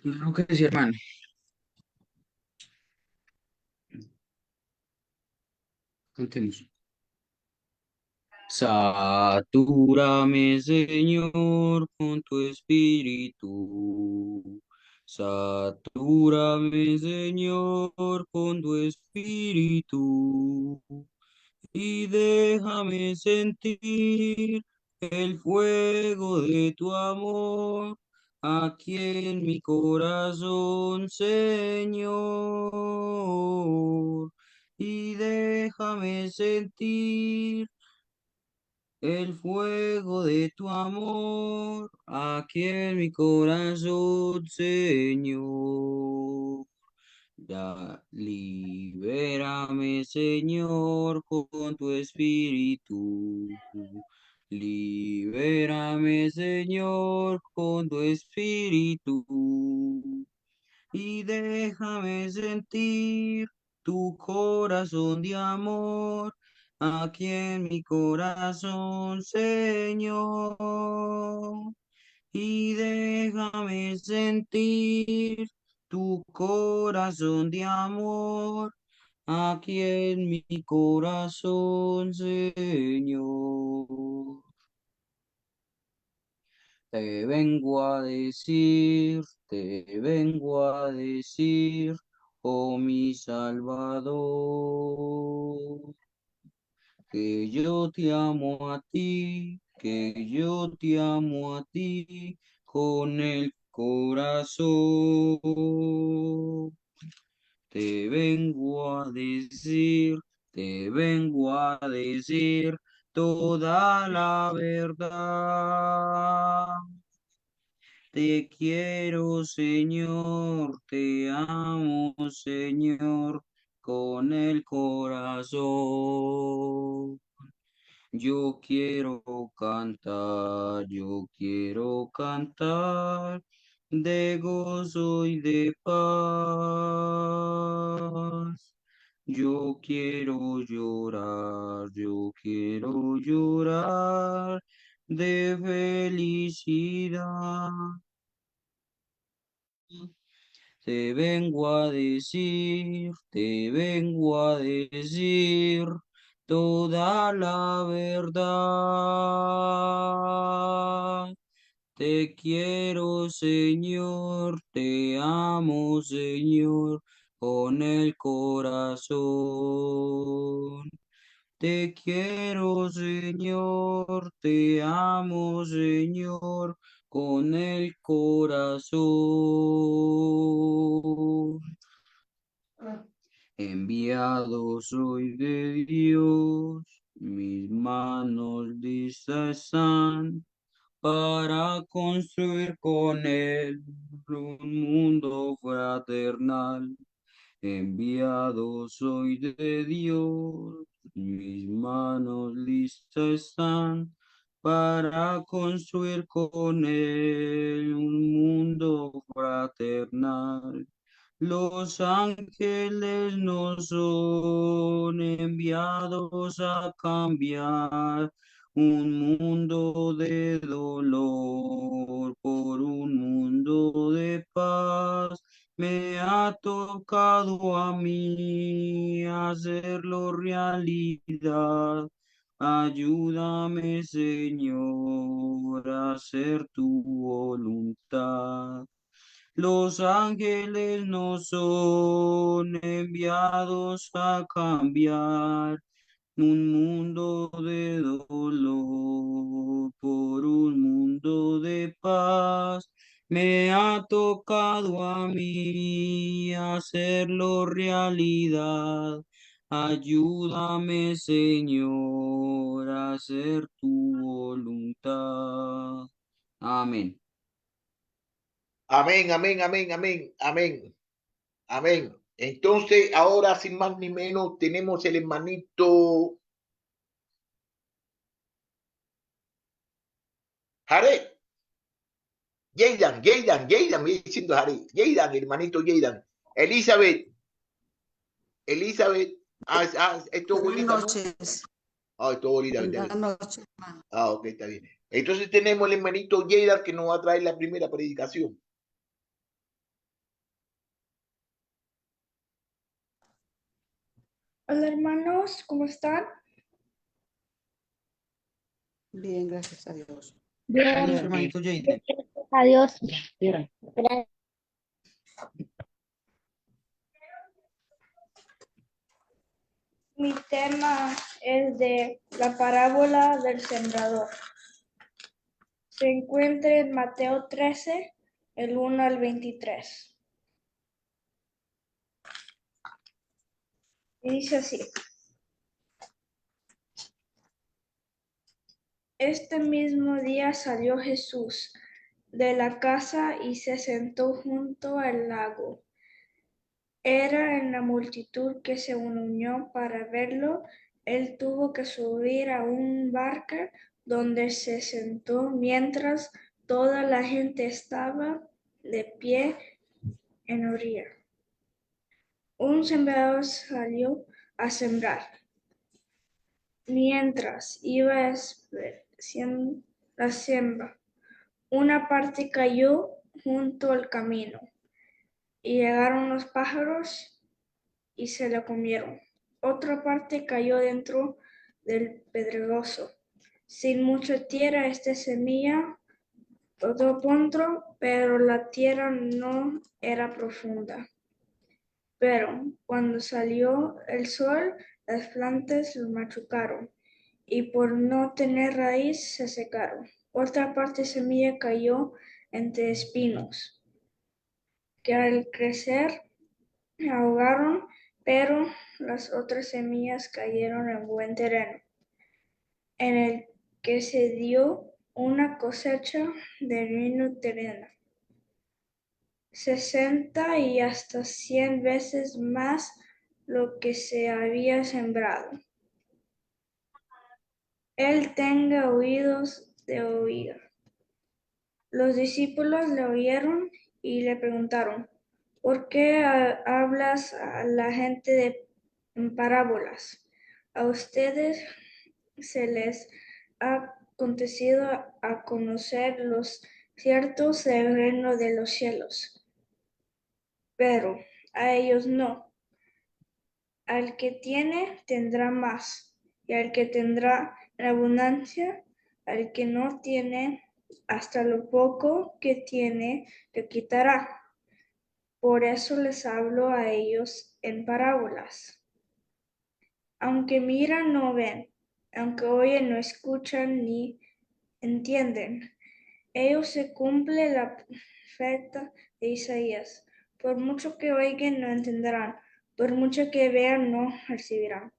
Claro que sí, hermano. Cantemos. Satúrame, Señor, con tu espíritu. Satúrame, Señor, con tu espíritu. Y déjame sentir el fuego de tu amor aquí en mi corazón, Señor. Y déjame sentir el fuego de tu amor aquí en mi corazón, Señor. Ya, libérame, Señor, con tu espíritu. Libérame, Señor, con tu espíritu. Y déjame sentir tu corazón de amor aquí en mi corazón, Señor. Y déjame sentir tu corazón de amor aquí en mi corazón, Señor. Te vengo a decir, oh mi Salvador, que yo te amo a ti, que yo te amo a ti con el corazón. Te vengo a decir, te vengo a decir toda la verdad. Te quiero, Señor, te amo, Señor, con el corazón. Yo quiero cantar de gozo y de paz. Yo quiero llorar de felicidad. Te vengo a decir toda la verdad. Te quiero, Señor, te amo, Señor, con el corazón. Te quiero, Señor, te amo, Señor, con el corazón. Enviado soy de Dios, mis manos listas están para construir con Él un mundo fraternal. Enviado soy de Dios, mis manos listas están para construir con Él un mundo fraternal. Los ángeles no son enviados a cambiar un mundo de dolor por un mundo de paz. Me ha tocado a mí hacerlo realidad. Ayúdame, Señor, a hacer tu voluntad. Los ángeles no son enviados a cambiar un mundo de dolor por un mundo de paz. Me ha tocado a mí hacerlo realidad. Ayúdame, Señor, a hacer tu voluntad. Amén. Amén, amén, amén, amén, amén, amén. Entonces, ahora sin más ni menos, tenemos el hermanito Jared. Jaydan, me diciendo Jared. Jaydan, hermanito Jaydan. Elizabeth, Elizabeth, es tu Buenas abuelita, ¿no? noches. Ah, es tu abuelita, está Buenas bien. noches, hermano. Ah, ok, está bien. Entonces tenemos el hermanito Jaydan que nos va a traer la primera predicación. Hola hermanos, ¿cómo están? Bien, gracias a Dios. Bien, Dice hermanito Jaden. adiós. Bien. Mi tema es de la parábola del sembrador. Se encuentra en Mateo 13, el 1 al 23. Y dice así. Este mismo día salió Jesús de la casa y se sentó junto al lago. Era en la multitud que se unió para verlo. Él tuvo que subir a un barca donde se sentó mientras toda la gente estaba de pie en orilla. Un sembrador salió a sembrar. Mientras iba haciendo la siembra, una parte cayó junto al camino y llegaron los pájaros y se la comieron. Otra parte cayó dentro del pedregoso. Sin mucha tierra, esta semilla todo pronto, pero la tierra no era profunda. Pero cuando salió el sol, las plantas lo machucaron y por no tener raíz se secaron. Otra parte semilla cayó entre espinos, que al crecer ahogaron, pero las otras semillas cayeron en buen terreno, en el que se dio una cosecha de vino terreno, 60 y hasta 100 veces más lo que se había sembrado. El tenga oídos de oír. Los discípulos le oyeron y le preguntaron, ¿por qué hablas a la gente en parábolas? A ustedes se les ha acontecido a conocer los ciertos del reino de los cielos, pero a ellos no. Al que tiene tendrá más, y al que tendrá en abundancia, al que no tiene, hasta lo poco que tiene le quitará. Por eso les hablo a ellos en parábolas. Aunque miran, no ven, aunque oyen, no escuchan ni entienden. Ellos se cumple la profeta de Isaías. Por mucho que oigan, no entenderán. Por mucho que vean, no recibirán.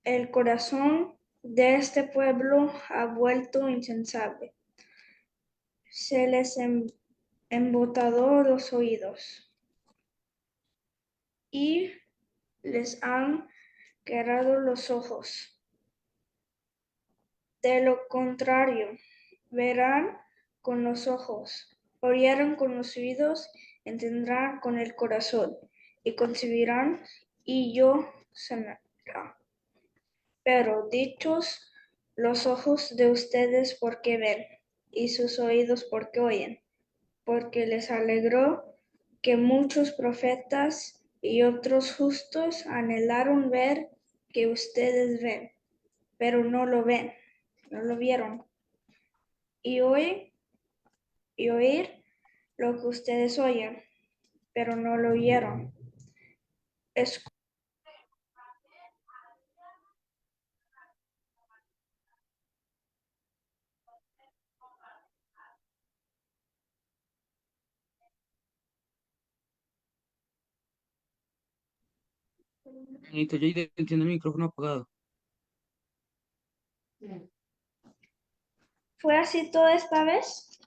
El corazón de este pueblo ha vuelto insensible. Se les embotado los oídos y les han cerrado los ojos. De lo contrario, verán con los ojos, oirán con los oídos, entenderán con el corazón y concebirán y yo sanaré. Pero dichos los ojos de ustedes porque ven, y sus oídos porque oyen, porque les alegró que muchos profetas y otros justos anhelaron ver que ustedes ven, pero no lo ven, no lo vieron, y oír lo que ustedes oyen, pero no lo oyeron. Hermanito Jaden tiene el micrófono apagado. ¿Fue así toda esta vez?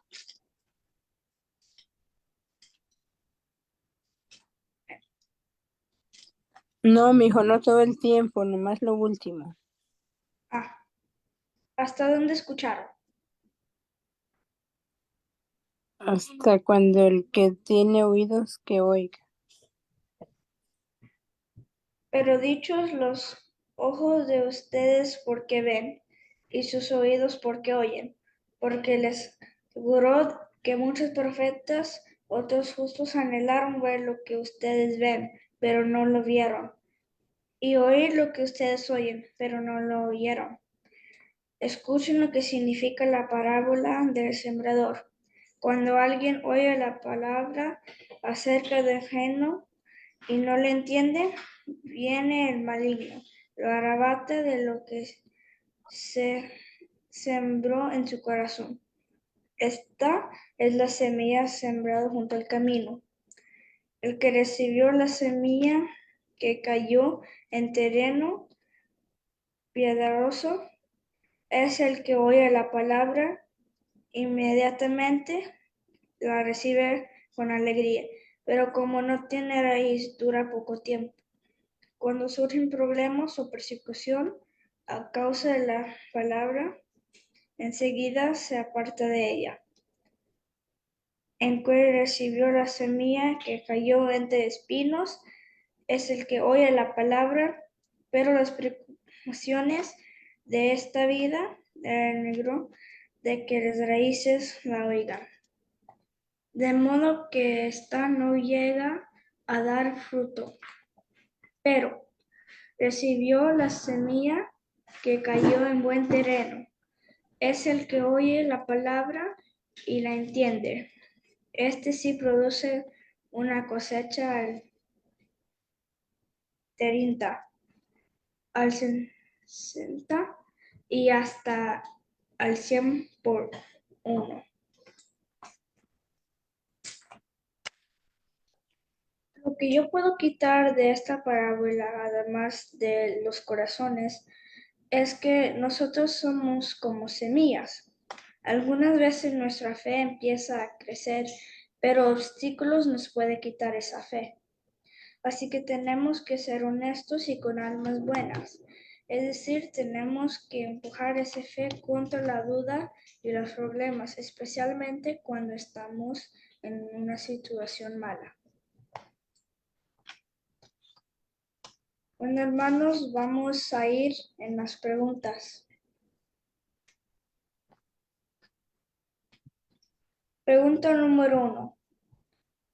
No, mijo, no todo el tiempo, nomás lo último. Ah, ¿hasta dónde escucharon? Hasta cuando el que tiene oídos que oiga. Pero dichos los ojos de ustedes porque ven, y sus oídos porque oyen, porque les aseguró que muchos profetas, otros justos anhelaron ver lo que ustedes ven, pero no lo vieron, y oír lo que ustedes oyen, pero no lo oyeron. Escuchen lo que significa la parábola del sembrador. Cuando alguien oye la palabra acerca del reino y no le entiende, viene el maligno, lo arrebata de lo que se sembró en su corazón. Esta es la semilla sembrada junto al camino. El que recibió la semilla que cayó en terreno piedroso es el que oye la palabra, inmediatamente la recibe con alegría, pero como no tiene raíz, dura poco tiempo. Cuando surgen problemas o persecución a causa de la palabra, enseguida se aparta de ella. En que recibió la semilla que cayó entre espinos es el que oye la palabra, pero las preocupaciones de esta vida del negro de que las raíces la oigan. De modo que ésta no llega a dar fruto. Pero recibió la semilla que cayó en buen terreno. Es el que oye la palabra y la entiende. Este sí produce una cosecha al 30, al 60 y hasta al 100 por uno. Lo que yo puedo quitar de esta parábola, además de los corazones, es que nosotros somos como semillas. Algunas veces nuestra fe empieza a crecer, pero obstáculos nos pueden quitar esa fe. Así que tenemos que ser honestos y con almas buenas. Es decir, tenemos que empujar esa fe contra la duda y los problemas, especialmente cuando estamos en una situación mala. Bueno, hermanos, vamos a ir en las preguntas. Pregunta número 1.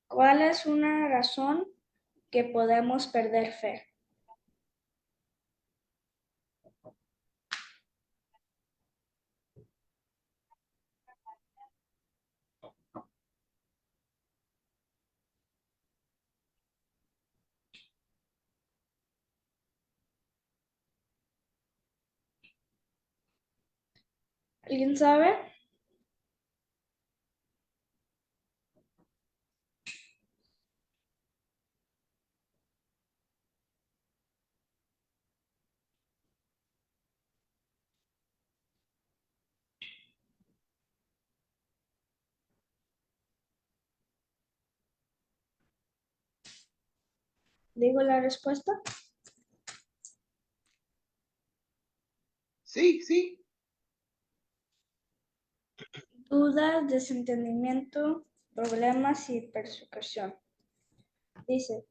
¿Cuál es una razón que podemos perder fe? ¿Alguien sabe? ¿Digo la respuesta? Sí, sí. Dudas, desentendimiento, problemas y persecución. Dice,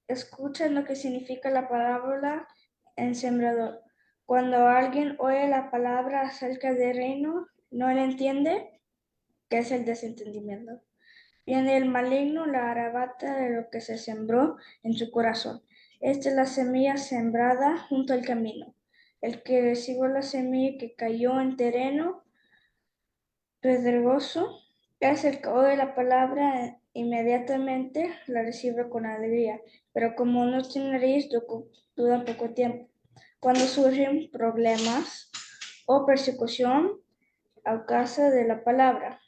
escuchen lo que significa la parábola en sembrador. Cuando alguien oye la palabra acerca del reino, no le entiende, ¿qué es el desentendimiento? Viene el maligno, la arrebata de lo que se sembró en su corazón. Esta es la semilla sembrada junto al camino. El que recibió la semilla que cayó en terreno pedregoso es el que oye la palabra inmediatamente la recibe con alegría, pero como no tiene raíz, dura poco tiempo. Cuando surgen problemas o persecución a causa de la palabra,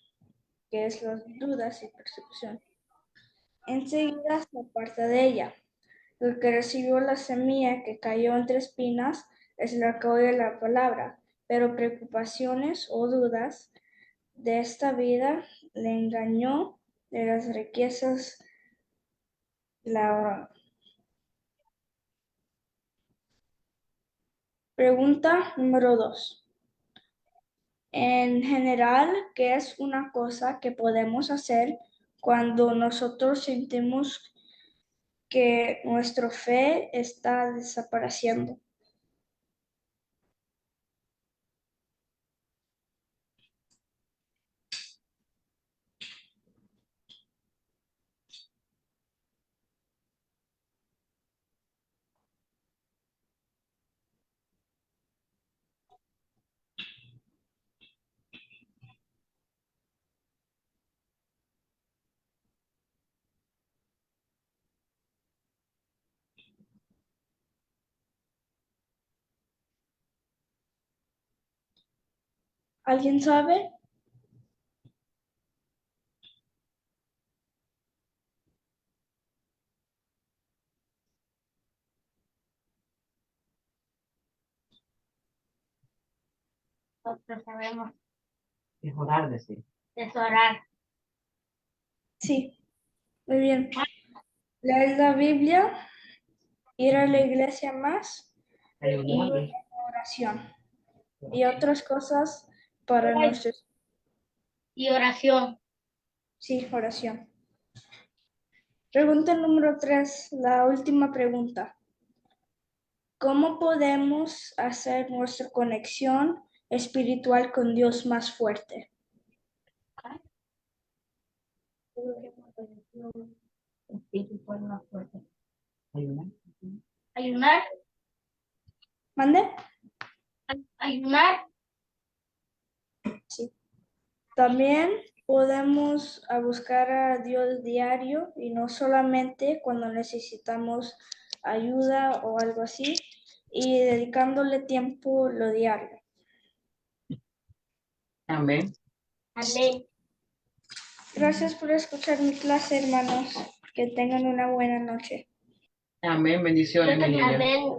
que es las dudas y persecución, enseguida se aparta de ella. El que recibió la semilla que cayó entre espinas es el que oye la palabra, pero preocupaciones o dudas de esta vida le engañó de las riquezas la Pregunta número 2. En general, ¿qué es una cosa que podemos hacer cuando nosotros sentimos que nuestra fe está desapareciendo? ¿Alguien sabe? Nosotros sabemos. Es orar, decir. Es orar. Sí, muy bien. Leer la Biblia, ir a la iglesia más y Ayudar. oración. Y otras cosas para nuestros... Y oración. Sí, oración. Pregunta número 3, la última pregunta. ¿Cómo podemos hacer nuestra conexión espiritual con Dios más fuerte? Espiritual más fuerte. Ayudar. Ayunar. ¿Mande? Ayunar. Sí. También podemos buscar a Dios diario y no solamente cuando necesitamos ayuda o algo así, y dedicándole tiempo lo diario. Amén. Amén. Gracias por escuchar mi clase, hermanos. Que tengan una buena noche. Amén. Bendiciones, mi niña. Amén.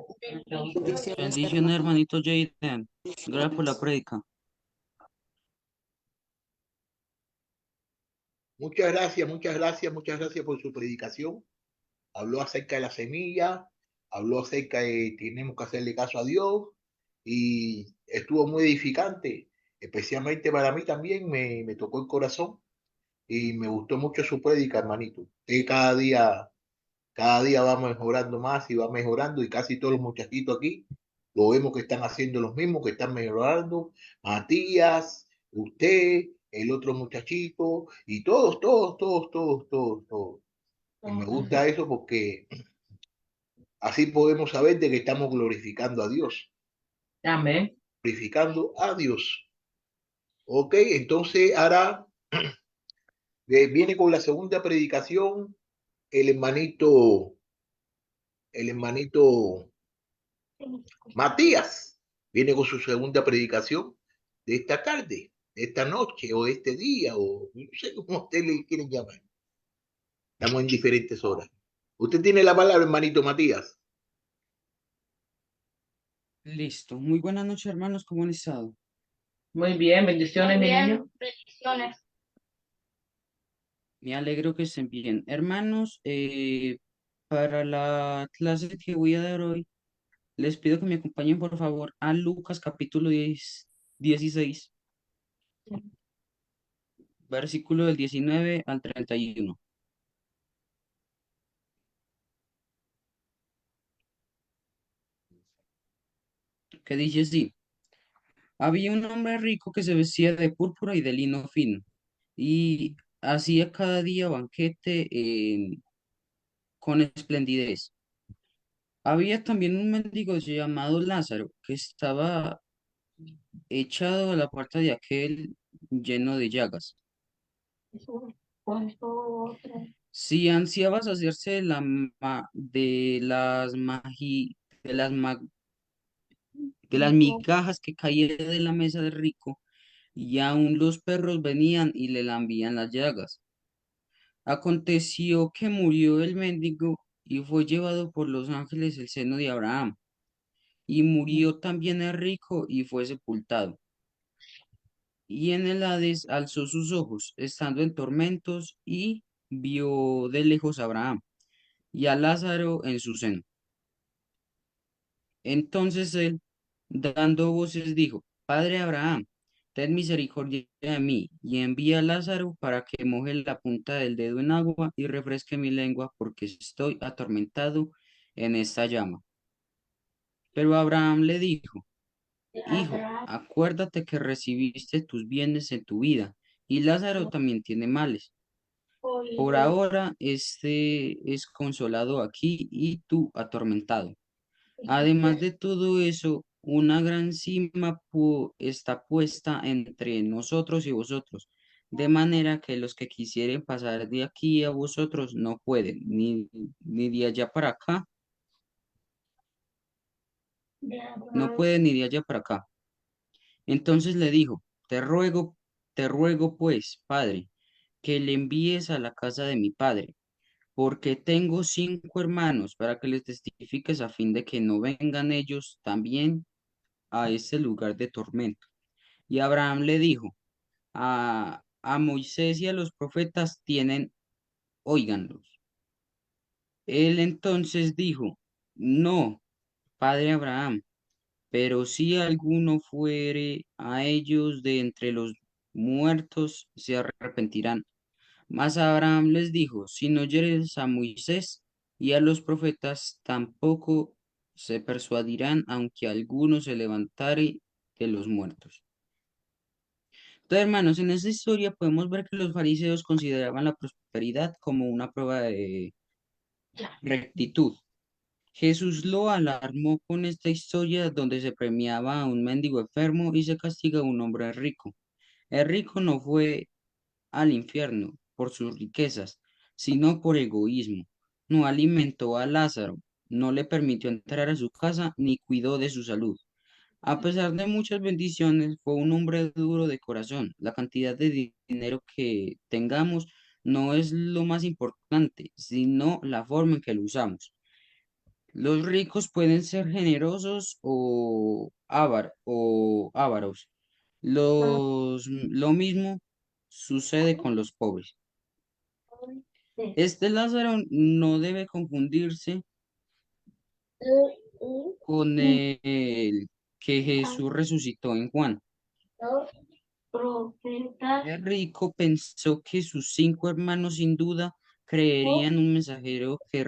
Bendiciones, hermanito Jaden. Gracias por la prédica. Muchas gracias, muchas gracias, muchas gracias por su predicación. Habló acerca de la semilla, habló acerca de tenemos que hacerle caso a Dios y estuvo muy edificante, especialmente para mí también me tocó el corazón y me gustó mucho su prédica, hermanito. Usted cada día va mejorando más y va mejorando y casi todos los muchachitos aquí lo vemos que están haciendo los mismos, que están mejorando. Matías, usted, el otro muchachito y todos. Y me gusta eso porque así podemos saber de que estamos glorificando a Dios, Amén. glorificando a Dios. Ok, entonces ahora viene con la segunda predicación el hermanito, el hermanito Matías. Viene con su segunda predicación de esta tarde, de esta noche o de este día, o no sé cómo ustedes le quieren llamar. Estamos en diferentes horas. Usted tiene la palabra, hermanito Matías. Listo. Muy buenas noches, hermanos. ¿Cómo han estado? Muy bien. Bendiciones, mi niño. Bien. Bendiciones. Me alegro que estén bien. Hermanos, para la clase que voy a dar hoy, les pido que me acompañen, por favor, a Lucas capítulo 16, versículo del 19 al 31, que dice así. Había un hombre rico que se vestía de púrpura y de lino fino, y hacía cada día banquete con esplendidez. Había también un mendigo llamado Lázaro, que estaba echado a la puerta de aquel lleno de llagas. Si ansiabas hacerse de, la ma- de de las migajas que caían de la mesa del rico, y aun los perros venían y le lambían las llagas. Aconteció que murió el mendigo y fue llevado por los ángeles el seno de Abraham. Y murió también el rico y fue sepultado. Y en el Hades alzó sus ojos, estando en tormentos, y vio de lejos a Abraham y a Lázaro en su seno. Entonces él, dando voces, dijo, Padre Abraham, ten misericordia de mí, y envía a Lázaro para que moje la punta del dedo en agua y refresque mi lengua, porque estoy atormentado en esta llama. Pero Abraham le dijo, Hijo, acuérdate que recibiste tus bienes en tu vida, y Lázaro también tiene males. Por ahora, este es consolado aquí y tú atormentado. Además de todo eso, una gran cima está puesta entre nosotros y vosotros, de manera que los que quisieren pasar de aquí a vosotros no pueden, ni de allá para acá, no pueden ni de allá para acá. Entonces le dijo, Te ruego pues, Padre, que le envíes a la casa de mi padre, porque tengo 5 hermanos, para que les testifiques a fin de que no vengan ellos también a este lugar de tormento. Y Abraham le dijo, a Moisés y a los profetas tienen, óiganlos. Él entonces dijo, no, padre Abraham, pero si alguno fuere a ellos de entre los muertos, se arrepentirán. Mas Abraham les dijo, si no oyeres a Moisés y a los profetas, tampoco se persuadirán, aunque alguno se levantare de los muertos. Entonces, hermanos, en esta historia podemos ver que los fariseos consideraban la prosperidad como una prueba de rectitud. Jesús lo alarmó con esta historia donde se premiaba a un mendigo enfermo y se castiga a un hombre rico. El rico no fue al infierno por sus riquezas, sino por egoísmo. No alimentó a Lázaro, no le permitió entrar a su casa ni cuidó de su salud. A pesar de muchas bendiciones, fue un hombre duro de corazón. La cantidad de dinero que tengamos no es lo más importante, sino la forma en que lo usamos. Los ricos pueden ser generosos o ávaros. Lo mismo sucede con los pobres. Este Lázaro no debe confundirse con el que Jesús resucitó en Juan. Profetas. El rico pensó que sus 5 hermanos sin duda creerían un mensajero que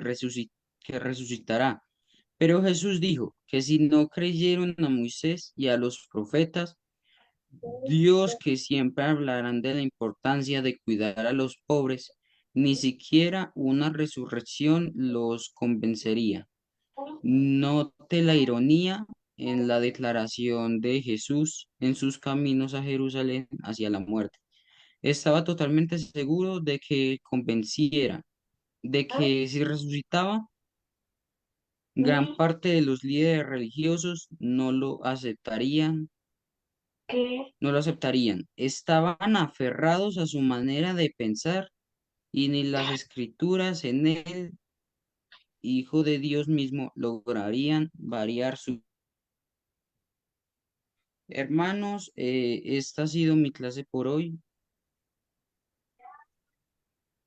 resucitará. Pero Jesús dijo que si no creyeron a Moisés y a los profetas, Dios, que siempre hablarán de la importancia de cuidar a los pobres, ni siquiera una resurrección los convencería. Note la ironía en la declaración de Jesús en sus caminos a Jerusalén hacia la muerte. Estaba totalmente seguro de que convenciera, de que si resucitaba, gran parte de los líderes religiosos Que no lo aceptarían. Estaban aferrados a su manera de pensar y ni las escrituras en el Hijo de Dios mismo lograrían variar su... Hermanos, esta ha sido mi clase por hoy.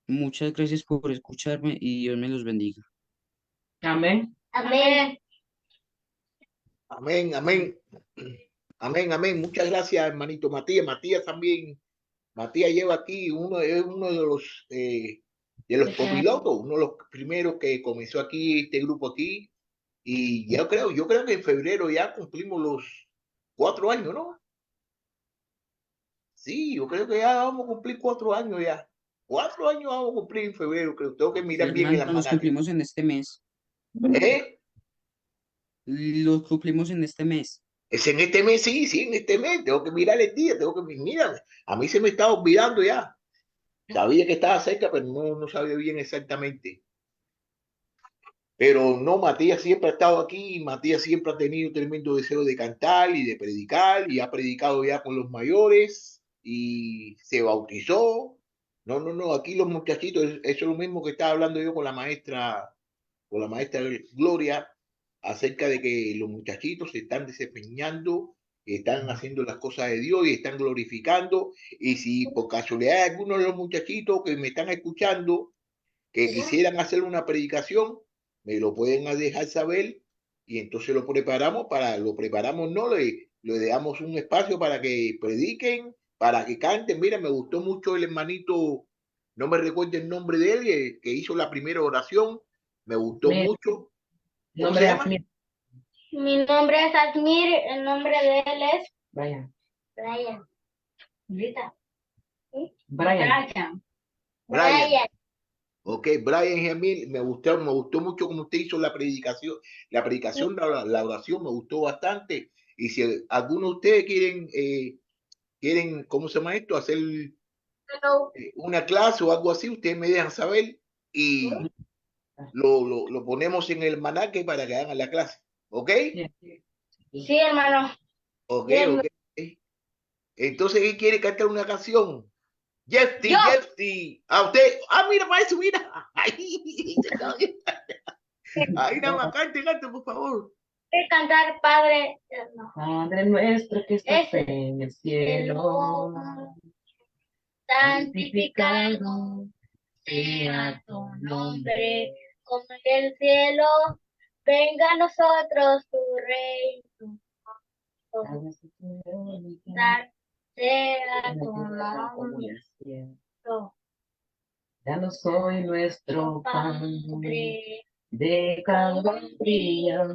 Muchas gracias por escucharme y Dios me los bendiga. Amén. amén. Amén, amén. Amén, amén. Muchas gracias, hermanito Matías. Matías también. Matías lleva aquí es uno de los copilotos, uno de los primeros que comenzó aquí, este grupo aquí. Y yo creo que en febrero ya cumplimos los 4 años, ¿no? Sí, yo creo que ya vamos a cumplir 4 años ya. 4 años vamos a cumplir en febrero, creo. Tengo que Sí, mirar bien el hermano, los almanaque. cumplimos en este mes. ¿Eh? Los cumplimos en este mes. Es en este mes, sí, sí, en este mes. Tengo que mirar el día, mírame. A mí se me estaba olvidando ya. Sabía que estaba cerca, pero no sabía bien exactamente. Pero no, Matías siempre ha estado aquí, y Matías siempre ha tenido tremendo deseo de cantar y de predicar, y ha predicado ya con los mayores, y se bautizó. No, aquí los muchachitos, eso es lo mismo que estaba hablando yo con la maestra Gloria, acerca de que los muchachitos se están desempeñando, están haciendo las cosas de Dios y están glorificando, y si por casualidad hay algunos de los muchachitos que me están escuchando, que quisieran hacer una predicación, me lo pueden dejar saber y entonces lo preparamos, no, le damos un espacio para que prediquen, para que canten. Mira, me gustó mucho el hermanito, no me recuerdo el nombre de él, que hizo la primera oración, me gustó Mi mucho. ¿Cómo se nombre es llama? Asmir. Mi nombre es Asmir, el nombre de él es Brian. Brian. Rita. ¿Sí? Brian. Brian. Brian. Ok, Brian Gemil, me gustó mucho como usted hizo la predicación, la oración, me gustó bastante. Y si alguno de ustedes quieren, ¿cómo se llama esto? Hacer una clase o algo así, ustedes me dejan saber y lo ponemos en el manaque para que hagan la clase. ¿Ok? Bien. Sí, hermano. Ok, Bien. ok. Entonces, ¿quién quiere cantar una canción? Jeffy, Yo. Jeffy. A usted. Ah, mira, para eso, mira. Ahí nada más, cante, cante, por favor. Voy a cantar Padre Eterno. Padre nuestro que estás Ese en el cielo, santificado sea tu nombre, como en el cielo. Venga a nosotros tu reino. Sea tu nombre. danos hoy nuestro pan Padre, de cada día.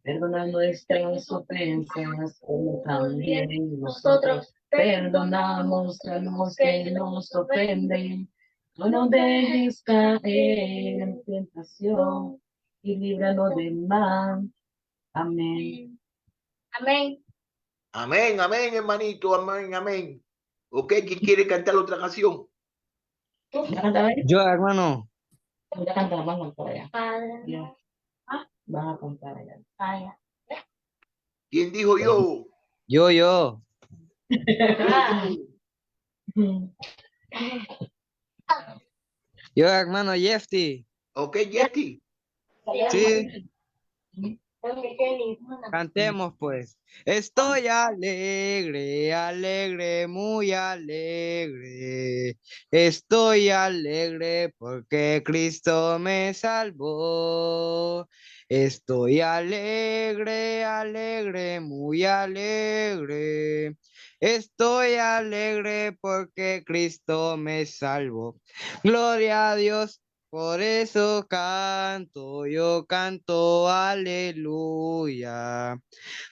Perdona nuestras ofensas, como también nosotros perdonamos a los que nos ofenden. No nos dejes caer en tentación y líbranos del mal. Amén. amén. Amén, amén, hermanito, amén, amén. Ok, ¿quién quiere cantar otra canción? ¿Ya cantabas? Yo, hermano. Ya cantaba, vamos a cantar allá. Padre, Ya, vas a cantar allá. vaya. ¿Quién dijo yo? Yo. Ah, Yo, hermano Jeffy. Ok, Jeffy. Sí, Jenny. cantemos pues. Estoy alegre, alegre, muy alegre. Estoy alegre porque Cristo me salvó. Estoy alegre, alegre, muy alegre. Estoy alegre porque Cristo me salvó. Gloria a Dios. Por eso canto, yo canto aleluya.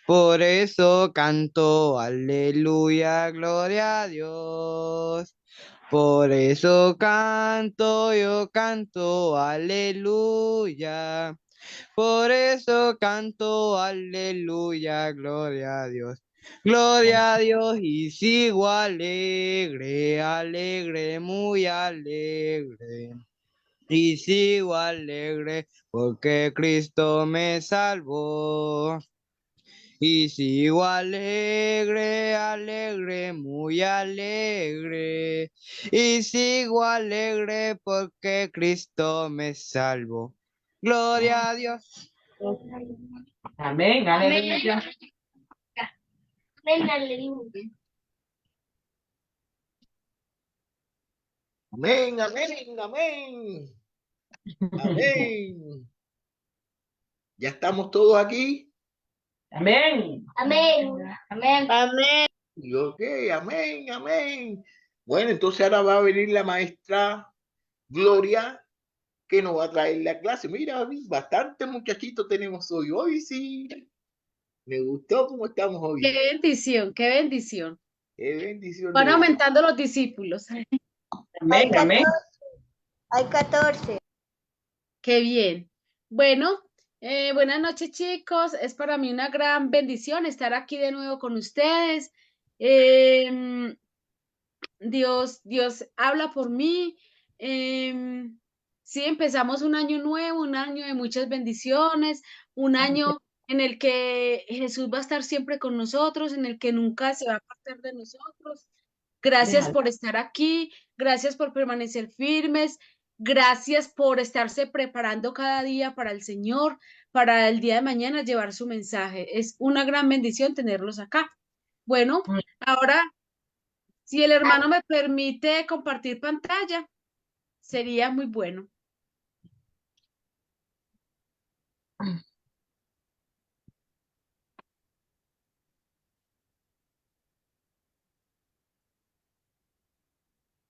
Por eso canto aleluya, gloria a Dios. Por eso canto, yo canto aleluya. Por eso canto aleluya, gloria a Dios. Gloria a Dios y sigo alegre, alegre, muy alegre. Y sigo alegre porque Cristo me salvó. Y sigo alegre, alegre, muy alegre. Y sigo alegre porque Cristo me salvó. Gloria a Dios. Amén, aleluya. Amén, aleluya. Amén, amén, amén. Amén. ¿Ya estamos todos aquí? Amén. Amén. Amén. Y ok, amén, amén. Bueno, entonces ahora va a venir la maestra Gloria que nos va a traer la clase. Mira, bastante muchachitos tenemos hoy. Hoy sí, me gustó cómo estamos Qué hoy. bendición, qué bendición. Qué bendición Van de Dios. aumentando los discípulos. Amén, amén. Hay 14. Qué bien. Bueno, buenas noches, chicos. Es para mí una gran bendición estar aquí de nuevo con ustedes. Em, Dios habla por mí. Sí, empezamos un año nuevo, un año de muchas bendiciones, un año en el que Jesús va a estar siempre con nosotros, en el que nunca se va a apartar de nosotros. Gracias Déjalo. por estar aquí, gracias por permanecer firmes, gracias por estarse preparando cada día para el Señor, para el día de mañana llevar su mensaje. Es una gran bendición tenerlos acá. Bueno, ahora, si el hermano me permite compartir pantalla, sería muy bueno.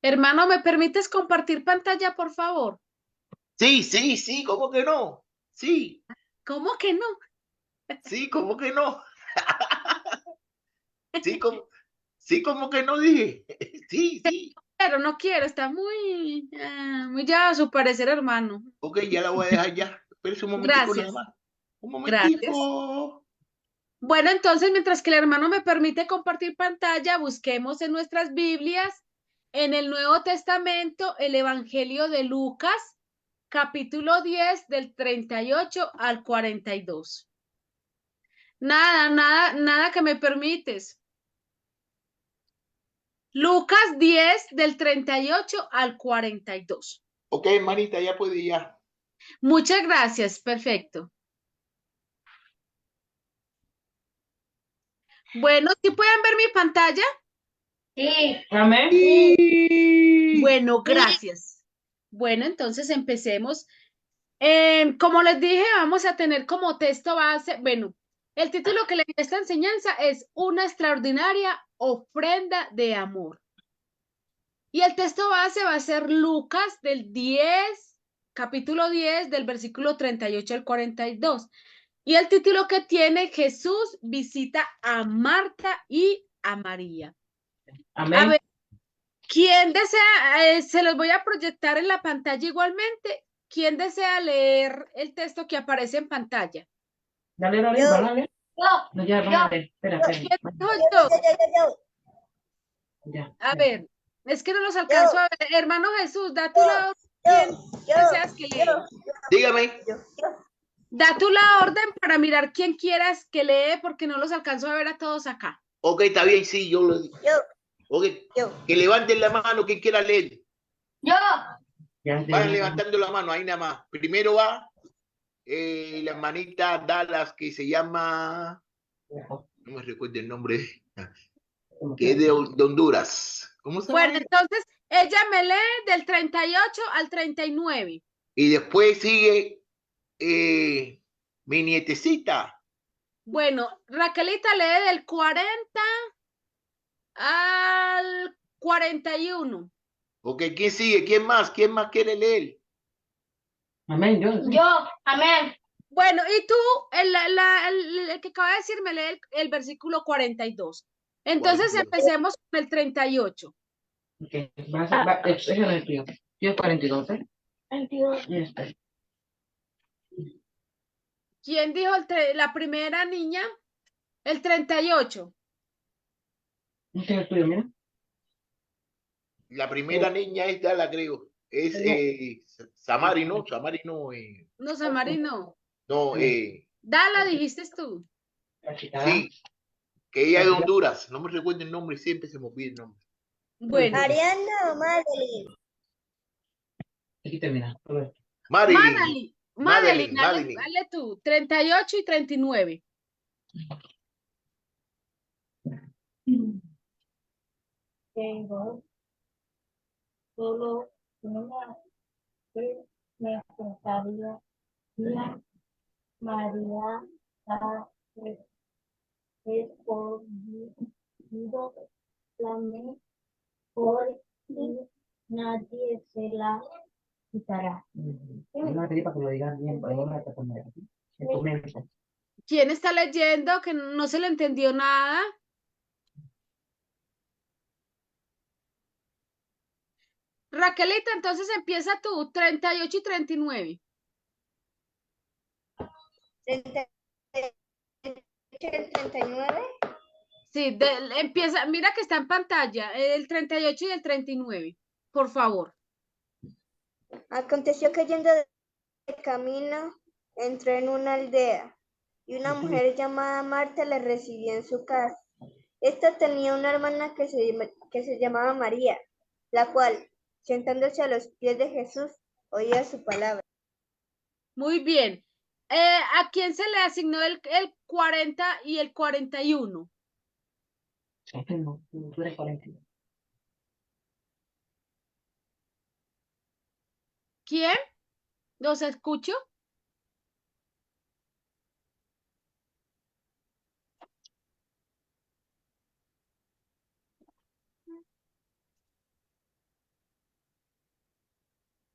Hermano, ¿me permites compartir pantalla, por favor? Sí, sí, sí, ¿cómo que no? Sí, ¿Cómo que no? sí, ¿cómo que no? Sí, como que no dije. Sí, sí. Pero no quiero, está muy ya a su parecer, hermano. Ok, ya la voy a dejar ya. Espérese un momentico nada Gracias, más. Un gracias. momentico. Bueno, entonces, mientras que el hermano me permite compartir pantalla, busquemos en nuestras Biblias, en el Nuevo Testamento, el Evangelio de Lucas, capítulo 10, del 38 al 42. Nada que me permites. Lucas 10 del 38 al 42. Ok, hermanita, ya puede ya. Muchas gracias, perfecto. Bueno, ¿sí pueden ver mi pantalla? Sí. Amén. Sí. Bueno, gracias. Bueno, entonces empecemos. Como les dije, vamos a tener como texto base, bueno, el título que le di a esta enseñanza es Una extraordinaria ofrenda de amor. Y el texto base va a ser Lucas del 10, capítulo 10, del versículo 38 al 42. Y el título que tiene Jesús visita a Marta y a María. A Amén. ver, ¿quién desea? Se los voy a proyectar en la pantalla igualmente. ¿Quién desea leer el texto que aparece en pantalla? Dale, dale, Yo. van a leer. Yo. No, ya, van a leer. Espera, ¿Quién espera. dijo Yo, yo? Ya. A ver, es que no los yo, alcanzo a ver. Hermano Jesús, da tu yo, la orden. ¿Quién yo, deseas que lee? Dígame. yo. Da tú la orden para mirar quién quieras que lee, porque no los alcanzo a ver a todos acá. Ok, está bien, sí, yo lo digo. Yo. Ok, Yo. que levanten la mano quien quiera leer. Yo. Ya, Vayan levantando la mano, ahí nada más. Primero va la hermanita Dallas, que se llama, no me recuerdo el nombre, que es de Honduras. ¿Cómo se llama Bueno, ella? entonces ella me lee del 38 al 39. Y después sigue mi nietecita. Bueno, Raquelita lee del 40 al 41. Ok, ¿quién sigue? ¿Quién más? ¿Quién más quiere leer? Amén, yo. Yo. Amén. Bueno, y tú, el que acaba de decir, me lee el versículo 42. Entonces 42. empecemos con el 38. Ok, va a ser, ese no es tío. Yo es 42, ¿eh? 22. Y este. ¿Quién dijo la primera niña? El 38. Este es el tuyo, mira. La primera niña esta, la creo, es Samari, ¿no? Samari no, No, Samari, no. no, Dala, dijiste tú. La chica, sí, que ella es de la chica. Honduras, no me recuerdo el nombre, siempre se me olvida el nombre. Bueno, Ariana o Madeline. Aquí termina. Todo esto. Marilyn, Madeline, dale, Madeline. dale tú. 38 y 39. Tengo solo una que me contaría la María ha respondido la mejor y nadie se la quitará. Yo no pedí para que lo digas bien, pero no te poner aquí. En tu mente. ¿Quién está leyendo que no se le entendió nada? Raquelita, entonces empieza tú, 38 y 39. 39. Sí, empieza, mira que está en pantalla, el 38 y el 39, por favor. Aconteció que yendo de camino entró en una aldea y una mujer llamada Marta le recibió en su casa. Esta tenía una hermana que se llamaba María, la cual, sentándose a los pies de Jesús, oía su palabra. Muy bien. ¿A quién se le asignó el 40 y el 41? Este no, tú eres 42. ¿Quién? ¿Los escucho?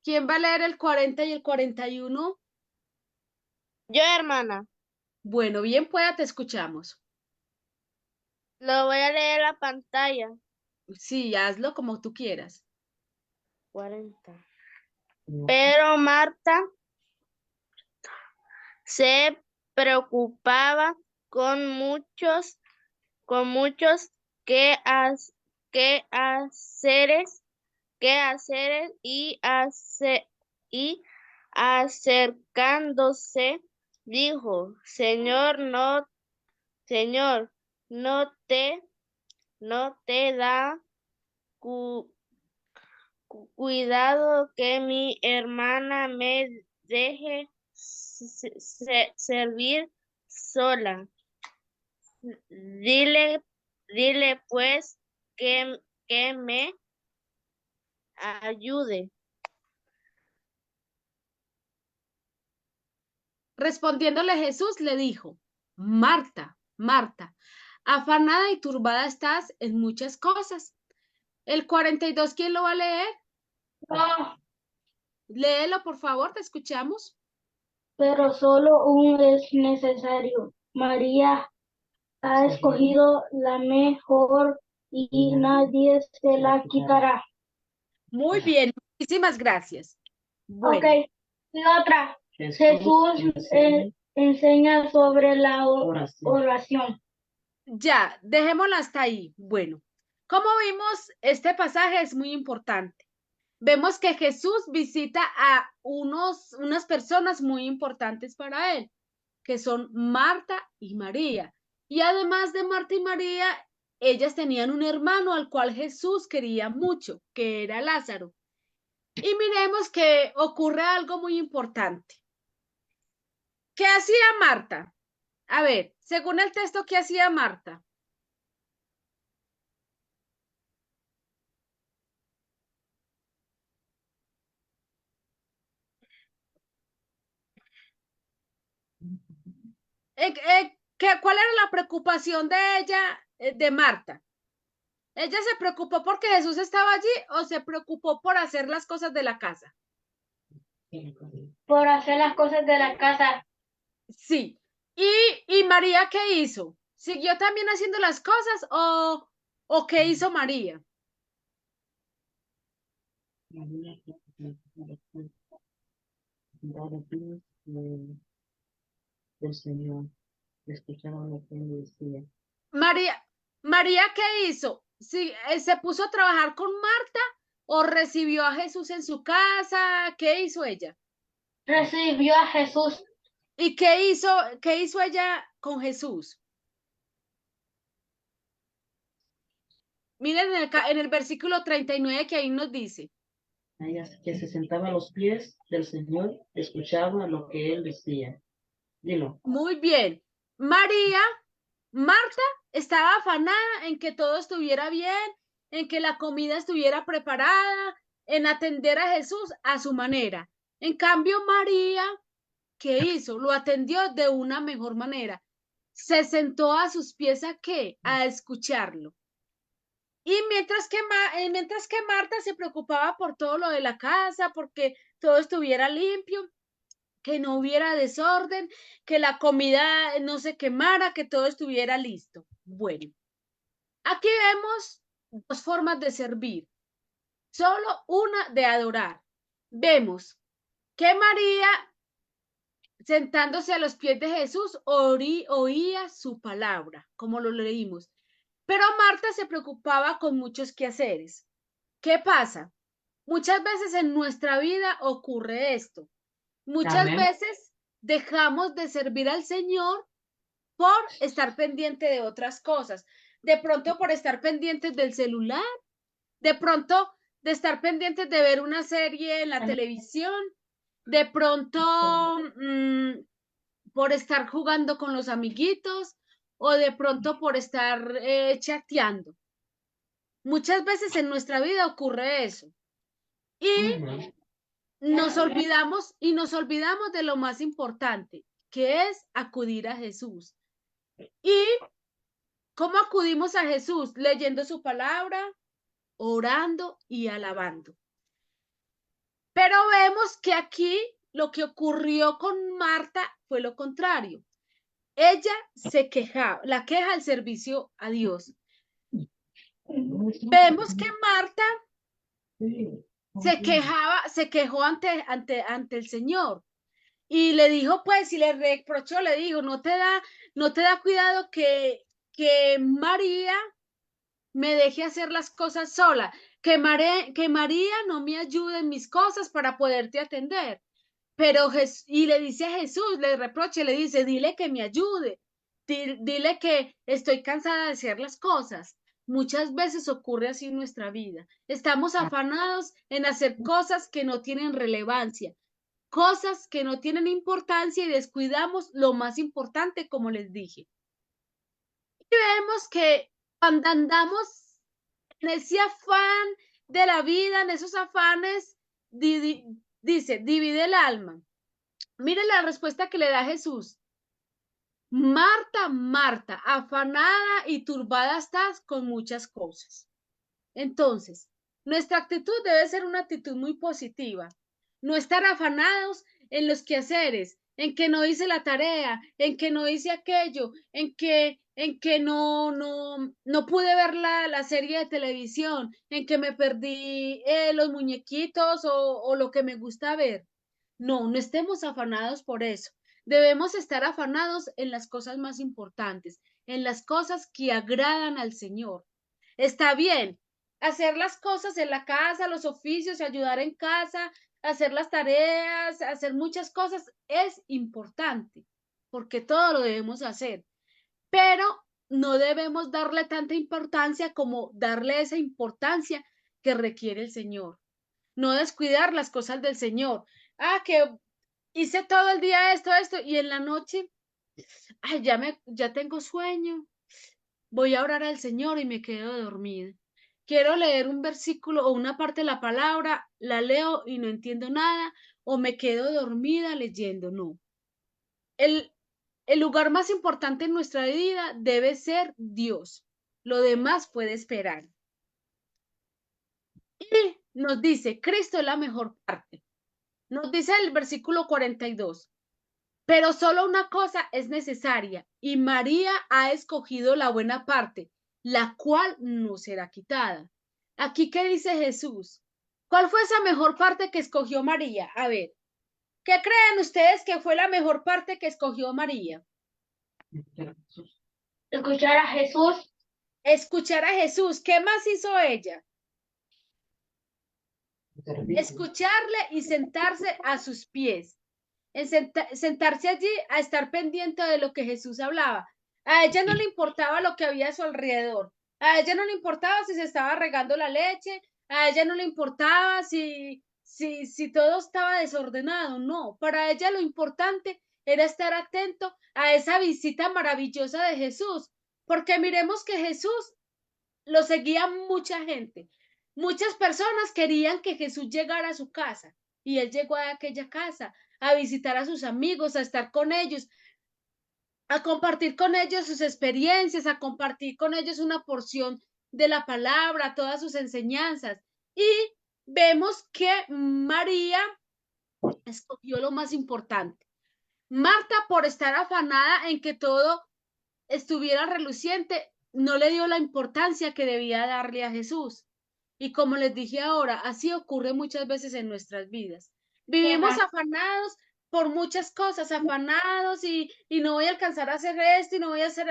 ¿Quién va a leer el 40 y el 41? Yo, hermana, Bueno, bien pueda, te escuchamos. lo voy a leer en la pantalla. Sí, hazlo como tú quieras. 40. Pero Marta se preocupaba con muchos quehaceres y acercándose dijo, Señor, no te da cu- cuidado que mi hermana me deje servir sola. Dile, dile pues que me ayude. Respondiéndole Jesús le dijo, Marta, Marta, afanada y turbada estás en muchas cosas. El 42, ¿quién lo va a leer? No, Léelo, por favor, te escuchamos. pero solo uno es necesario. María ha escogido la mejor y nadie se la quitará. Muy bien, muchísimas gracias. Ok, Bueno, la otra. Jesús enseña sobre la oración. ya, dejémoslo hasta ahí. Bueno, como vimos, este pasaje es muy importante. Vemos que Jesús visita a unas personas muy importantes para él, que son Marta y María. Y además de Marta y María, ellas tenían un hermano al cual Jesús quería mucho, que era Lázaro. Y miremos que ocurre algo muy importante. ¿Qué hacía Marta? A ver, según el texto, ¿qué hacía Marta? ¿Cuál era la preocupación de ella, de Marta? ¿Ella se preocupó porque Jesús estaba allí o se preocupó por hacer las cosas de la casa? Por hacer las cosas de la casa. Sí. ¿Y María qué hizo? ¿Siguió también haciendo las cosas o qué hizo María? Del Señor, escucharon lo que él decía. María ¿qué hizo? ¿Sí, se puso a trabajar con Marta o recibió a Jesús en su casa? ¿Qué hizo ella? Recibió a Jesús. ¿Y qué hizo ella con Jesús? Miren en el versículo 39 que ahí nos dice. Ella que se sentaba a los pies del Señor, escuchaba lo que él decía. Dilo. Muy bien. Marta estaba afanada en que todo estuviera bien, en que la comida estuviera preparada, en atender a Jesús a su manera. En cambio, María, ¿qué hizo? Lo atendió de una mejor manera. Se sentó a sus pies ¿a qué? A escucharlo. Y mientras que Marta se preocupaba por todo lo de la casa, porque todo estuviera limpio, que no hubiera desorden, que la comida no se quemara, que todo estuviera listo. Bueno, aquí vemos dos formas de servir, solo una de adorar. Vemos que María, sentándose a los pies de Jesús, oía su palabra, como lo leímos. Pero Marta se preocupaba con muchos quehaceres. ¿Qué pasa? Muchas veces en nuestra vida ocurre esto. Muchas Amén. veces dejamos de servir al Señor por estar pendiente de otras cosas. De pronto por estar pendientes del celular, de pronto de estar pendientes de ver una serie en la televisión, de pronto por estar jugando con los amiguitos o de pronto por estar chateando. Muchas veces en nuestra vida ocurre eso. Y nos olvidamos de lo más importante, que es acudir a Jesús. ¿Y cómo acudimos a Jesús? Leyendo su palabra, orando y alabando. Pero vemos que aquí lo que ocurrió con Marta fue lo contrario. Ella se quejaba, la queja al servicio a Dios. Vemos que Marta se quejó ante el Señor y le dijo, pues, y le reprochó, le dijo, no te da cuidado que María me deje hacer las cosas sola, que María no me ayude en mis cosas para poderte atender. Pero y le dice a Jesús, le reproche, le dice, dile que me ayude, dile que estoy cansada de hacer las cosas. Muchas veces ocurre así en nuestra vida. Estamos afanados en hacer cosas que no tienen relevancia, cosas que no tienen importancia y descuidamos lo más importante, como les dije. Y vemos que cuando andamos en ese afán de la vida, en esos afanes, dice, divide el alma. Mire la respuesta que le da Jesús. Marta, Marta, afanada y turbada estás con muchas cosas. Entonces, nuestra actitud debe ser una actitud muy positiva. No estar afanados en los quehaceres, en que no hice la tarea, en que no hice aquello, en que no pude ver la serie de televisión, en que me perdí los muñequitos o lo que me gusta ver. No, no estemos afanados por eso. Debemos estar afanados en las cosas más importantes, en las cosas que agradan al Señor. Está bien hacer las cosas en la casa, los oficios, ayudar en casa, hacer las tareas, hacer muchas cosas es importante, porque todo lo debemos hacer, pero no debemos darle tanta importancia como darle esa importancia que requiere el Señor. No descuidar las cosas del Señor. Ah, que hice todo el día esto, y en la noche, ay, ya tengo sueño. Voy a orar al Señor y me quedo dormida. Quiero leer un versículo o una parte de la palabra, la leo y no entiendo nada, o me quedo dormida leyendo. No. El, el lugar más importante en nuestra vida debe ser Dios. Lo demás puede esperar. Y nos dice, Cristo es la mejor parte. Nos dice el versículo 42. Pero solo una cosa es necesaria, y María ha escogido la buena parte, la cual no será quitada. Aquí, ¿qué dice Jesús? ¿Cuál fue esa mejor parte que escogió María? A ver, ¿qué creen ustedes que fue la mejor parte que escogió María? Escuchar a Jesús. Escuchar a Jesús. ¿Qué más hizo ella? Escucharle y sentarse a sus pies. En sentarse allí a estar pendiente de lo que Jesús hablaba. A ella no le importaba lo que había a su alrededor. A ella no le importaba si se estaba regando la leche. A ella no le importaba si todo estaba desordenado. No, para ella lo importante era estar atento a esa visita maravillosa de Jesús. Porque miremos que Jesús lo seguía mucha gente. Muchas personas querían que Jesús llegara a su casa y él llegó a aquella casa a visitar a sus amigos, a estar con ellos, a compartir con ellos sus experiencias, a compartir con ellos una porción de la palabra, todas sus enseñanzas. Y vemos que María escogió lo más importante. Marta, por estar afanada en que todo estuviera reluciente, no le dio la importancia que debía darle a Jesús. Y como les dije ahora, así ocurre muchas veces en nuestras vidas. Vivimos afanados por muchas cosas, afanados y no voy a alcanzar a hacer esto y no voy a hacer.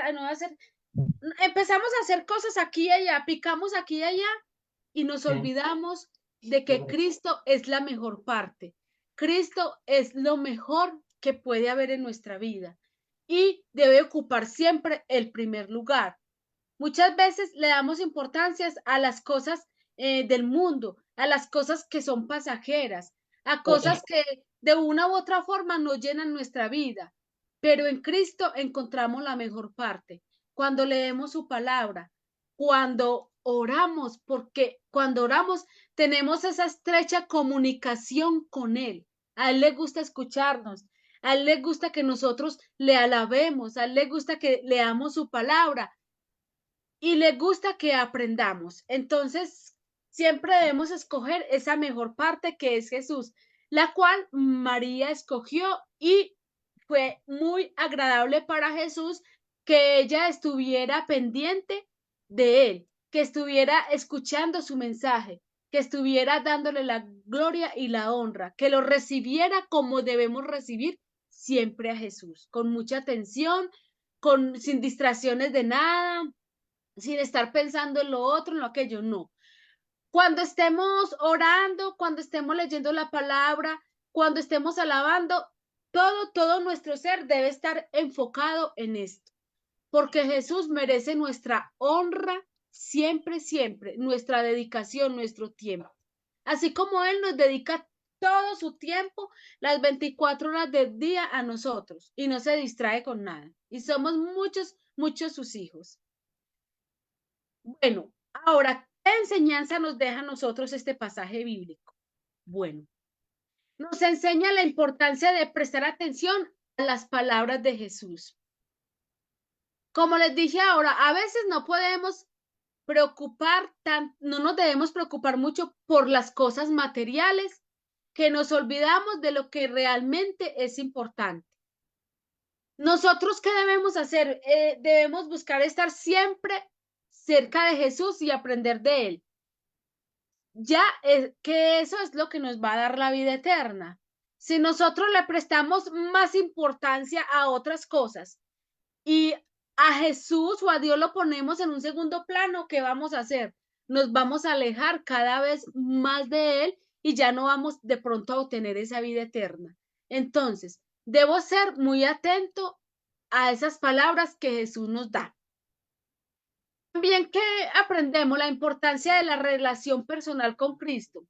Empezamos a hacer cosas aquí y allá, picamos aquí y allá y nos olvidamos de que Cristo es la mejor parte. Cristo es lo mejor que puede haber en nuestra vida y debe ocupar siempre el primer lugar. Muchas veces le damos importancias a las cosas del mundo, a las cosas que son pasajeras, a cosas que de una u otra forma nos llenan nuestra vida, pero en Cristo encontramos la mejor parte. Cuando leemos su palabra, cuando oramos, porque cuando oramos tenemos esa estrecha comunicación con Él. A Él le gusta escucharnos, a Él le gusta que nosotros le alabemos, a Él le gusta que leamos su palabra y le gusta que aprendamos. Entonces, siempre debemos escoger esa mejor parte que es Jesús, la cual María escogió y fue muy agradable para Jesús que ella estuviera pendiente de él, que estuviera escuchando su mensaje, que estuviera dándole la gloria y la honra, que lo recibiera como debemos recibir siempre a Jesús, con mucha atención, sin distracciones de nada, sin estar pensando en lo otro, en lo aquello, no. Cuando estemos orando, cuando estemos leyendo la palabra, cuando estemos alabando, todo nuestro ser debe estar enfocado en esto, porque Jesús merece nuestra honra siempre, siempre nuestra dedicación, nuestro tiempo. Así como Él nos dedica todo su tiempo, las 24 horas del día a nosotros y no se distrae con nada. Y somos muchos, muchos sus hijos. Bueno, ahora, ¿qué enseñanza nos deja a nosotros este pasaje bíblico? Bueno, nos enseña la importancia de prestar atención a las palabras de Jesús. Como les dije ahora, a veces no podemos no nos debemos preocupar mucho por las cosas materiales, que nos olvidamos de lo que realmente es importante. ¿Nosotros qué debemos hacer? Debemos buscar estar siempre cerca de Jesús y aprender de Él. Que eso es lo que nos va a dar la vida eterna. Si nosotros le prestamos más importancia a otras cosas y a Jesús o a Dios lo ponemos en un segundo plano, ¿qué vamos a hacer? Nos vamos a alejar cada vez más de Él y ya no vamos de pronto a obtener esa vida eterna. Entonces, debo ser muy atento a esas palabras que Jesús nos da. También que aprendemos la importancia de la relación personal con Cristo.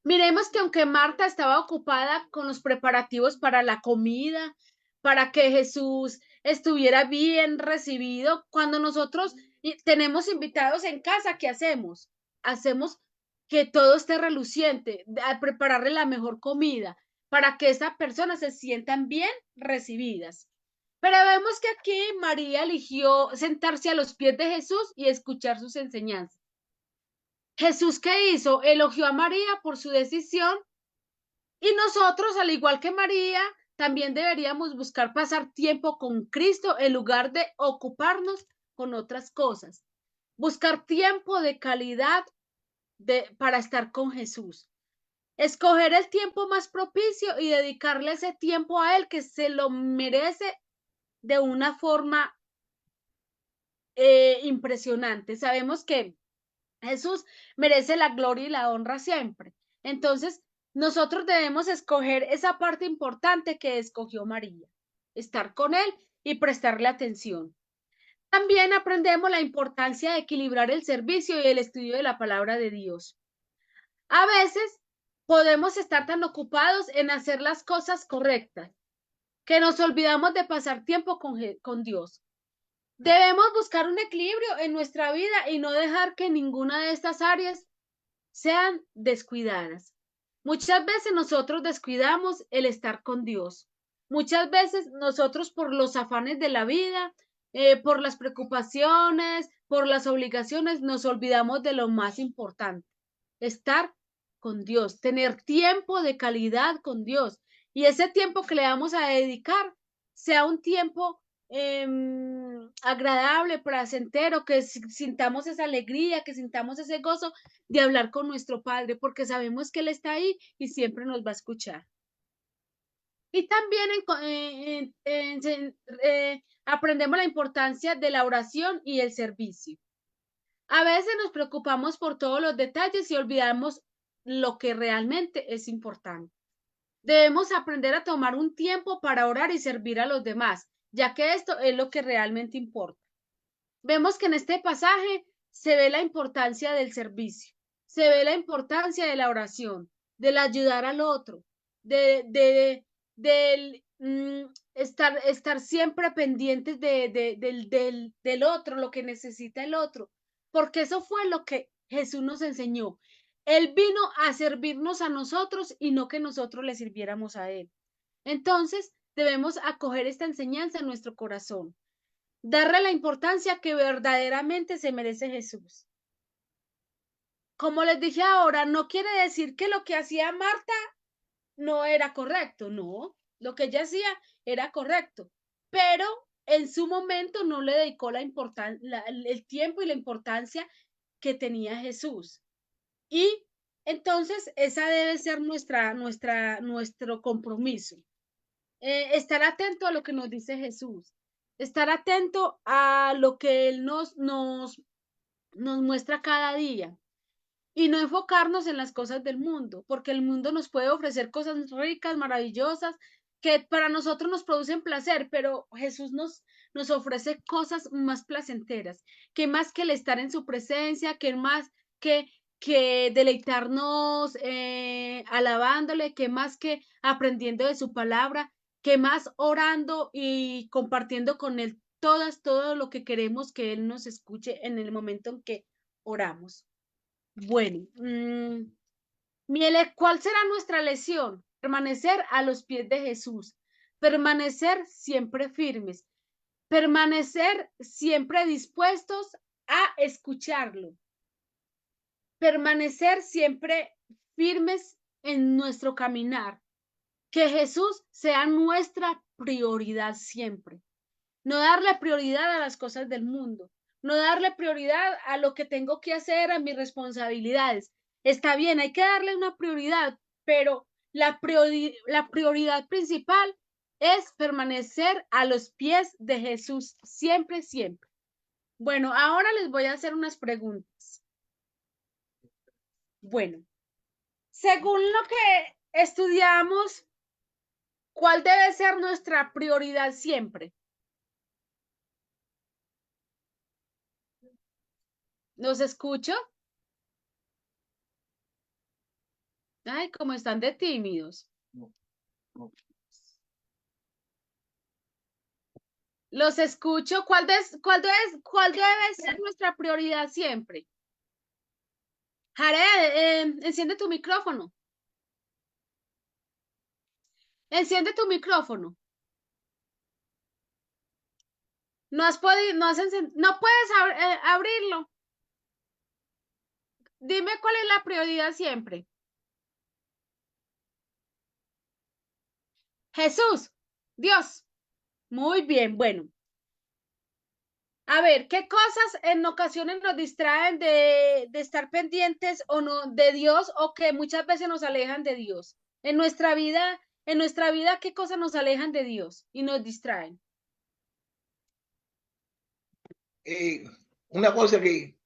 Miremos que aunque Marta estaba ocupada con los preparativos para la comida, para que Jesús estuviera bien recibido, cuando nosotros tenemos invitados en casa, ¿qué hacemos? Hacemos que todo esté reluciente, a prepararle la mejor comida para que esas personas se sientan bien recibidas. Pero vemos que aquí María eligió sentarse a los pies de Jesús y escuchar sus enseñanzas. Jesús, ¿qué hizo? Elogió a María por su decisión y nosotros, al igual que María, también deberíamos buscar pasar tiempo con Cristo en lugar de ocuparnos con otras cosas. Buscar tiempo de calidad para estar con Jesús. Escoger el tiempo más propicio y dedicarle ese tiempo a Él que se lo merece de una forma impresionante. Sabemos que Jesús merece la gloria y la honra siempre. Entonces, nosotros debemos escoger esa parte importante que escogió María, estar con Él y prestarle atención. También aprendemos la importancia de equilibrar el servicio y el estudio de la palabra de Dios. A veces podemos estar tan ocupados en hacer las cosas correctas que nos olvidamos de pasar tiempo con Dios. Debemos buscar un equilibrio en nuestra vida y no dejar que ninguna de estas áreas sean descuidadas. Muchas veces nosotros descuidamos el estar con Dios. Muchas veces nosotros por los afanes de la vida, por las preocupaciones, por las obligaciones, nos olvidamos de lo más importante, estar con Dios, tener tiempo de calidad con Dios. Y ese tiempo que le vamos a dedicar sea un tiempo agradable, placentero, que sintamos esa alegría, que sintamos ese gozo de hablar con nuestro Padre, porque sabemos que Él está ahí y siempre nos va a escuchar. Y también aprendemos la importancia de la oración y el servicio. A veces nos preocupamos por todos los detalles y olvidamos lo que realmente es importante. Debemos aprender a tomar un tiempo para orar y servir a los demás, ya que esto es lo que realmente importa. Vemos que en este pasaje se ve la importancia del servicio, se ve la importancia de la oración, del ayudar al otro, estar siempre pendientes del otro, lo que necesita el otro, porque eso fue lo que Jesús nos enseñó. Él vino a servirnos a nosotros y no que nosotros le sirviéramos a Él. Entonces, debemos acoger esta enseñanza en nuestro corazón, darle la importancia que verdaderamente se merece Jesús. Como les dije ahora, no quiere decir que lo que hacía Marta no era correcto, no, lo que ella hacía era correcto, pero en su momento no le dedicó el tiempo y la importancia que tenía Jesús. Y entonces esa debe ser nuestro compromiso. Estar atento a lo que nos dice Jesús, estar atento a lo que Él nos muestra cada día y no enfocarnos en las cosas del mundo, porque el mundo nos puede ofrecer cosas ricas, maravillosas, que para nosotros nos producen placer, pero Jesús nos ofrece cosas más placenteras, que más que el estar en su presencia, que más que deleitarnos alabándole, que más que aprendiendo de su palabra, que más orando y compartiendo con él todo lo que queremos que él nos escuche en el momento en que oramos. Bueno, Miele, ¿cuál será nuestra lección? Permanecer a los pies de Jesús, permanecer siempre firmes, permanecer siempre dispuestos a escucharlo, permanecer siempre firmes en nuestro caminar, que Jesús sea nuestra prioridad siempre, no darle prioridad a las cosas del mundo, no darle prioridad a lo que tengo que hacer, a mis responsabilidades. Está bien, hay que darle una prioridad, pero la prioridad principal es permanecer a los pies de Jesús siempre, siempre. Bueno, ahora les voy a hacer unas preguntas. Bueno, según lo que estudiamos, ¿cuál debe ser nuestra prioridad siempre? ¿Los escucho? Ay, como están de tímidos. Los escucho. ¿Cuál debe ser nuestra prioridad siempre? Jared, enciende tu micrófono. Enciende tu micrófono. No has podido, no puedes abrirlo. Dime cuál es la prioridad siempre. Jesús, Dios. Muy bien, bueno. A ver, ¿qué cosas en ocasiones nos distraen de estar pendientes o no de Dios o que muchas veces nos alejan de Dios? En nuestra vida, ¿qué cosas nos alejan de Dios y nos distraen? Una cosa que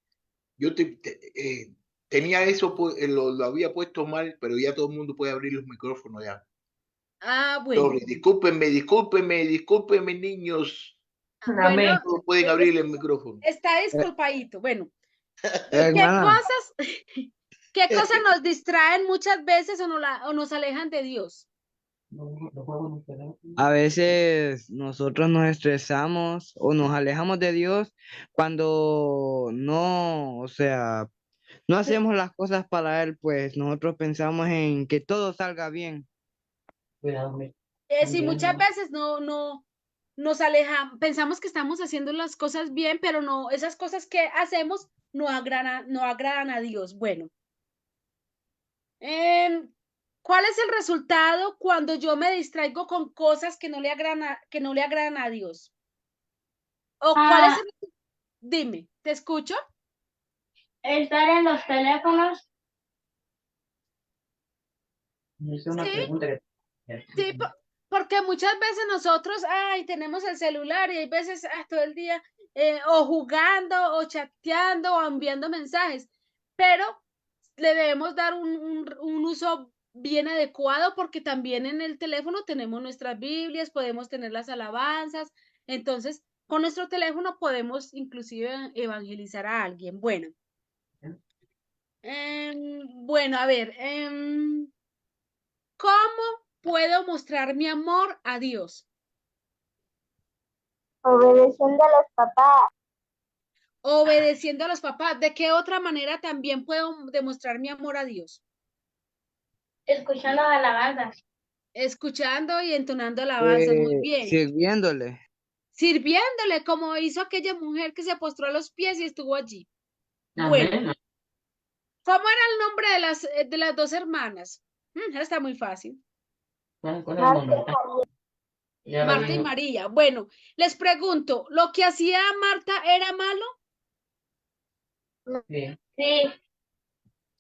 yo tenía eso, lo había puesto mal, pero ya todo el mundo puede abrir los micrófonos ya. Ah, bueno. Sorry, discúlpenme, niños. Bueno, Todos pueden abrir el micrófono. está disculpadito. Bueno, Hermana, ¿qué cosas nos distraen muchas veces o nos alejan de Dios? a veces nosotros nos estresamos o nos alejamos de Dios cuando no, o sea, no hacemos las cosas para Él, pues nosotros pensamos en que todo salga bien. Sí, muchas veces no nos alejamos, pensamos que estamos haciendo las cosas bien, pero no, esas cosas que hacemos no agradan a Dios. Bueno, ¿cuál es el resultado cuando yo me distraigo con cosas que no le agradan a Dios? ¿O cuál es Dime, ¿te escucho? Estar en los teléfonos. Sí, porque muchas veces nosotros, tenemos el celular y hay veces todo el día o jugando o chateando o enviando mensajes, pero le debemos dar un uso bien adecuado porque también en el teléfono tenemos nuestras Biblias, podemos tener las alabanzas, entonces con nuestro teléfono podemos inclusive evangelizar a alguien. Bueno, bueno, a ver, ¿cómo puedo mostrar mi amor a Dios? Obedeciendo a los papás. Obedeciendo a los papás. ¿De qué otra manera también puedo demostrar mi amor a Dios? Escuchando alabanzas. Escuchando y entonando alabanzas. Muy bien. Sirviéndole. Sirviéndole como hizo aquella mujer que se postró a los pies y estuvo allí. Bueno, ¿cómo era el nombre de las dos hermanas? Está muy fácil. Marta y María. Bueno, les pregunto, ¿lo que hacía Marta era malo? Sí.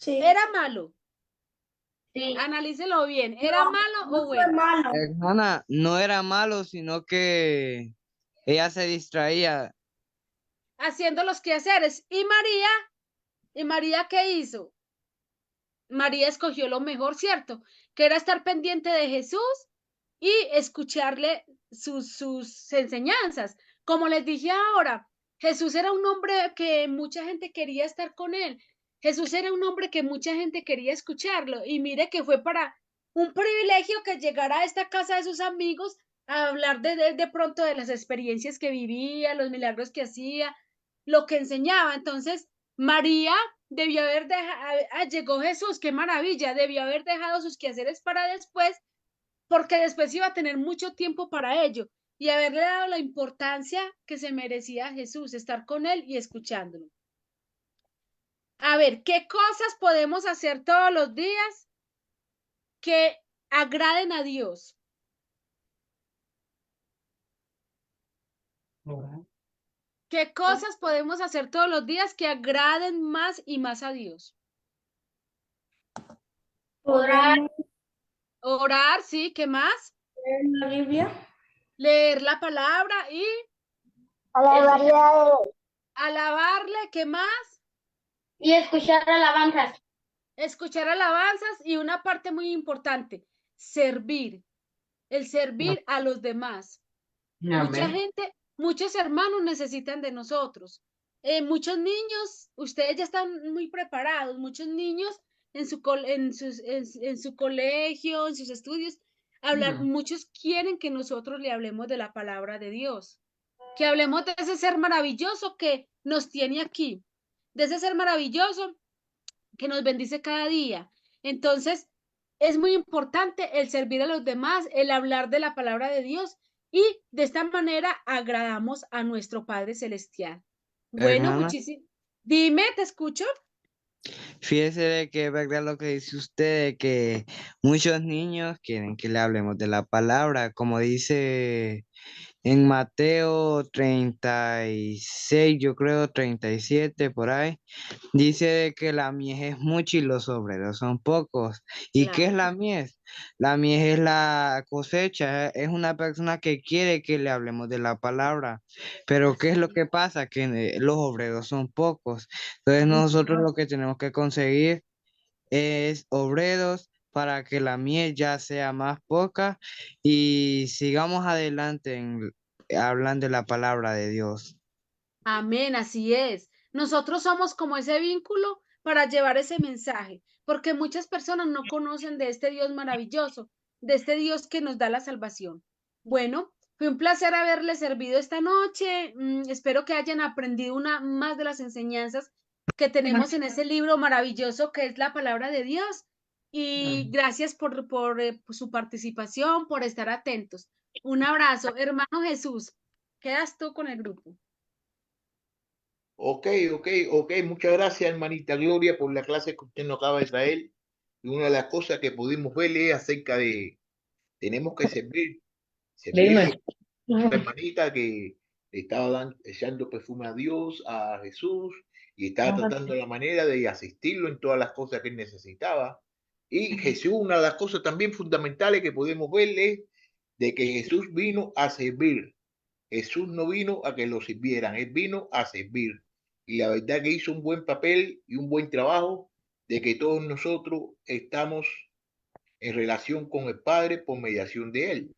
¿Era malo? Sí. Analícelo bien. ¿Era malo o Fue bueno? malo. Hermana, no era malo, sino que ella se distraía. Haciendo los quehaceres. ¿Y María qué hizo? María escogió lo mejor, ¿cierto? Que era estar pendiente de Jesús y escucharle sus enseñanzas. Como les dije ahora, Jesús era un hombre que mucha gente quería estar con él. Jesús era un hombre que mucha gente quería escucharlo. Y mire que fue para un privilegio que llegara a esta casa de sus amigos a hablar de pronto de las experiencias que vivía, los milagros que hacía, lo que enseñaba. Entonces, María debió haber dejado, llegó Jesús, qué maravilla, debió haber dejado sus quehaceres para después, porque después iba a tener mucho tiempo para ello y haberle dado la importancia que se merecía a Jesús, estar con él y escuchándolo. A ver, ¿qué cosas podemos hacer todos los días que agraden a Dios? ¿Qué cosas podemos hacer todos los días que agraden más y más a Dios? Podemos Orar, sí, ¿qué más? leer la Biblia, Leer la palabra y alabarle, ¿qué más? y escuchar alabanzas. Escuchar alabanzas y una parte muy importante, servir, el servir a los demás. Mucha Amén. gente, muchos hermanos necesitan de nosotros. Muchos niños, ustedes ya están muy preparados, muchos niños en su colegio, en sus estudios, muchos quieren que nosotros le hablemos de la palabra de Dios, que hablemos de ese ser maravilloso que nos tiene aquí, de ese ser maravilloso que nos bendice cada día. Entonces, es muy importante el servir a los demás, el hablar de la palabra de Dios y de esta manera agradamos a nuestro Padre Celestial. Bueno, Hermana, muchísimo. Dime, te escucho. fíjese de que es verdad lo que dice usted, de que muchos niños quieren que le hablemos de la palabra, como dice en Mateo 36, yo creo 37 por ahí, dice de que la mies es mucha y los obreros son pocos. ¿Y qué es Claro. la mies? La mies es la cosecha, es una persona que quiere que le hablemos de la palabra, pero ¿qué es lo que pasa? Que los obreros son pocos. Entonces nosotros lo que tenemos que conseguir es obreros para que la miel ya sea más poca y sigamos adelante hablando de la palabra de Dios. Amén, así es. Nosotros somos como ese vínculo para llevar ese mensaje, porque muchas personas no conocen de este Dios maravilloso, de este Dios que nos da la salvación. Bueno, fue un placer haberles servido esta noche. Espero que hayan aprendido una más de las enseñanzas que tenemos en ese libro maravilloso que es la palabra de Dios. Y gracias por su participación, por estar atentos. Un abrazo, hermano Jesús. Quedas tú con el grupo. Ok, ok. Muchas gracias, hermanita Gloria, por la clase que usted nos acaba de traer. Y una de las cosas que pudimos ver es acerca de, tenemos que servir Dime. como una hermanita que le estaba echando perfume a Dios, a Jesús, y estaba tratando la manera de asistirlo en todas las cosas que él necesitaba. Y Jesús, una de las cosas también fundamentales que podemos verle es de que Jesús vino a servir. Jesús no vino a que lo sirvieran, él vino a servir. Y la verdad que hizo un buen papel y un buen trabajo de que todos nosotros estamos en relación con el Padre por mediación de él.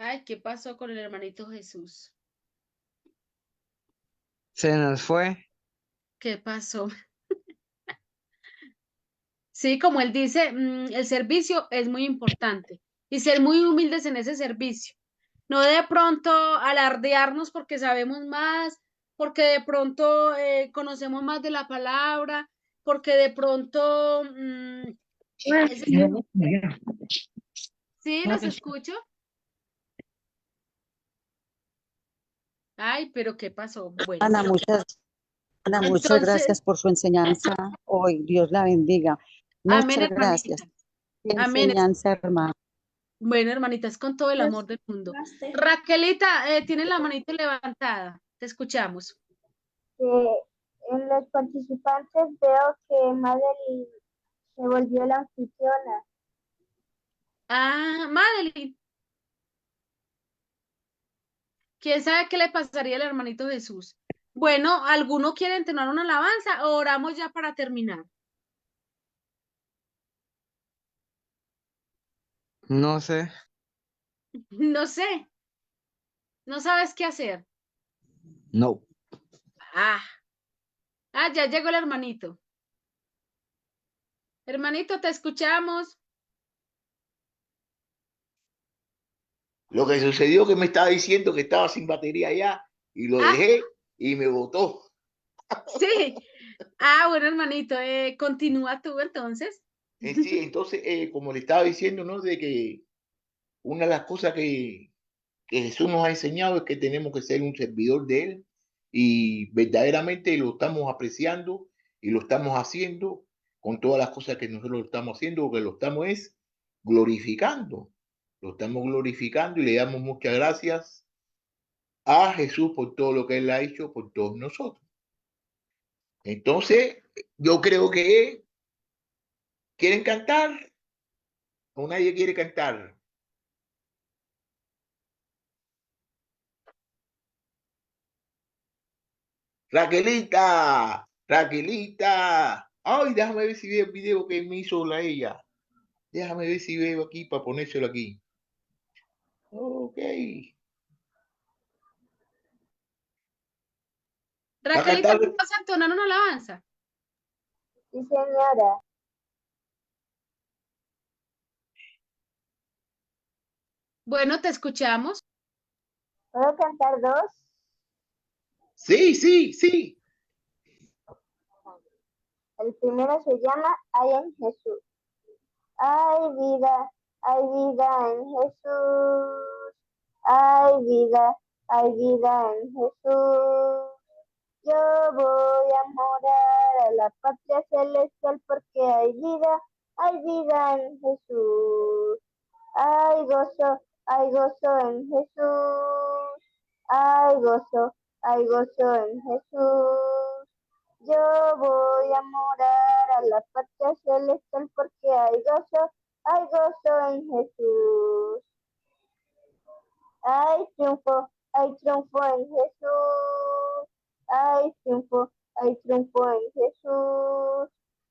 Ay, ¿qué pasó con el hermanito Jesús? Se nos fue. ¿Qué pasó? Sí, como él dice, el servicio es muy importante y ser muy humildes en ese servicio. No de pronto alardearnos porque sabemos más, porque de pronto conocemos más de la palabra, porque de pronto... ¿Sí? ¿Los escucho? Ay, pero ¿qué pasó? Bueno, Ana, muchas entonces, gracias por su enseñanza hoy. Dios la bendiga. amén, Muchas gracias. hermanita. Qué Amén. enseñanza, hermano. Bueno, hermanita, es con todo el amor del mundo. Raquelita, tiene la manito levantada. Te escuchamos. En los participantes veo que Madeline se volvió la anfitriona. Ah, Madeline. ¿Quién sabe qué le pasaría al hermanito Jesús? Bueno, ¿alguno quiere entonar una alabanza o oramos ya para terminar? No sé. No sé, no sabes qué hacer. No. Ah, ya llegó el hermanito. Hermanito, te escuchamos. Lo que sucedió que me estaba diciendo que estaba sin batería ya y lo Ah, dejé y me botó. sí. Bueno, hermanito, continúa tú entonces. Sí, entonces, como le estaba diciendo, ¿no? De que una de las cosas que Jesús nos ha enseñado es que tenemos que ser un servidor de Él y verdaderamente lo estamos apreciando y lo estamos haciendo con todas las cosas que nosotros estamos haciendo, porque lo estamos es glorificando. Lo estamos glorificando y le damos muchas gracias a Jesús por todo lo que Él ha hecho por todos nosotros. Entonces, yo creo que quieren cantar o nadie quiere cantar. Raquelita, Raquelita. Ay, déjame ver si veo el video que me hizo ella. Déjame ver si veo aquí para ponérselo aquí. Ok. Va a Raquelita, cantar. ¿tú vas a entonar una alabanza? Sí, señora. Bueno, te escuchamos. ¿Puedo cantar dos? Sí, sí, sí. El primero se llama Hay en Jesús. Hay vida en Jesús. Hay vida en Jesús. Yo voy a morar a la patria celestial porque hay vida en Jesús. Hay gozo en Jesús. Hay gozo en Jesús. Yo voy a morar a la patria celestial porque hay gozo en Jesús. Hay triunfo en Jesús. Hay triunfo en Jesús.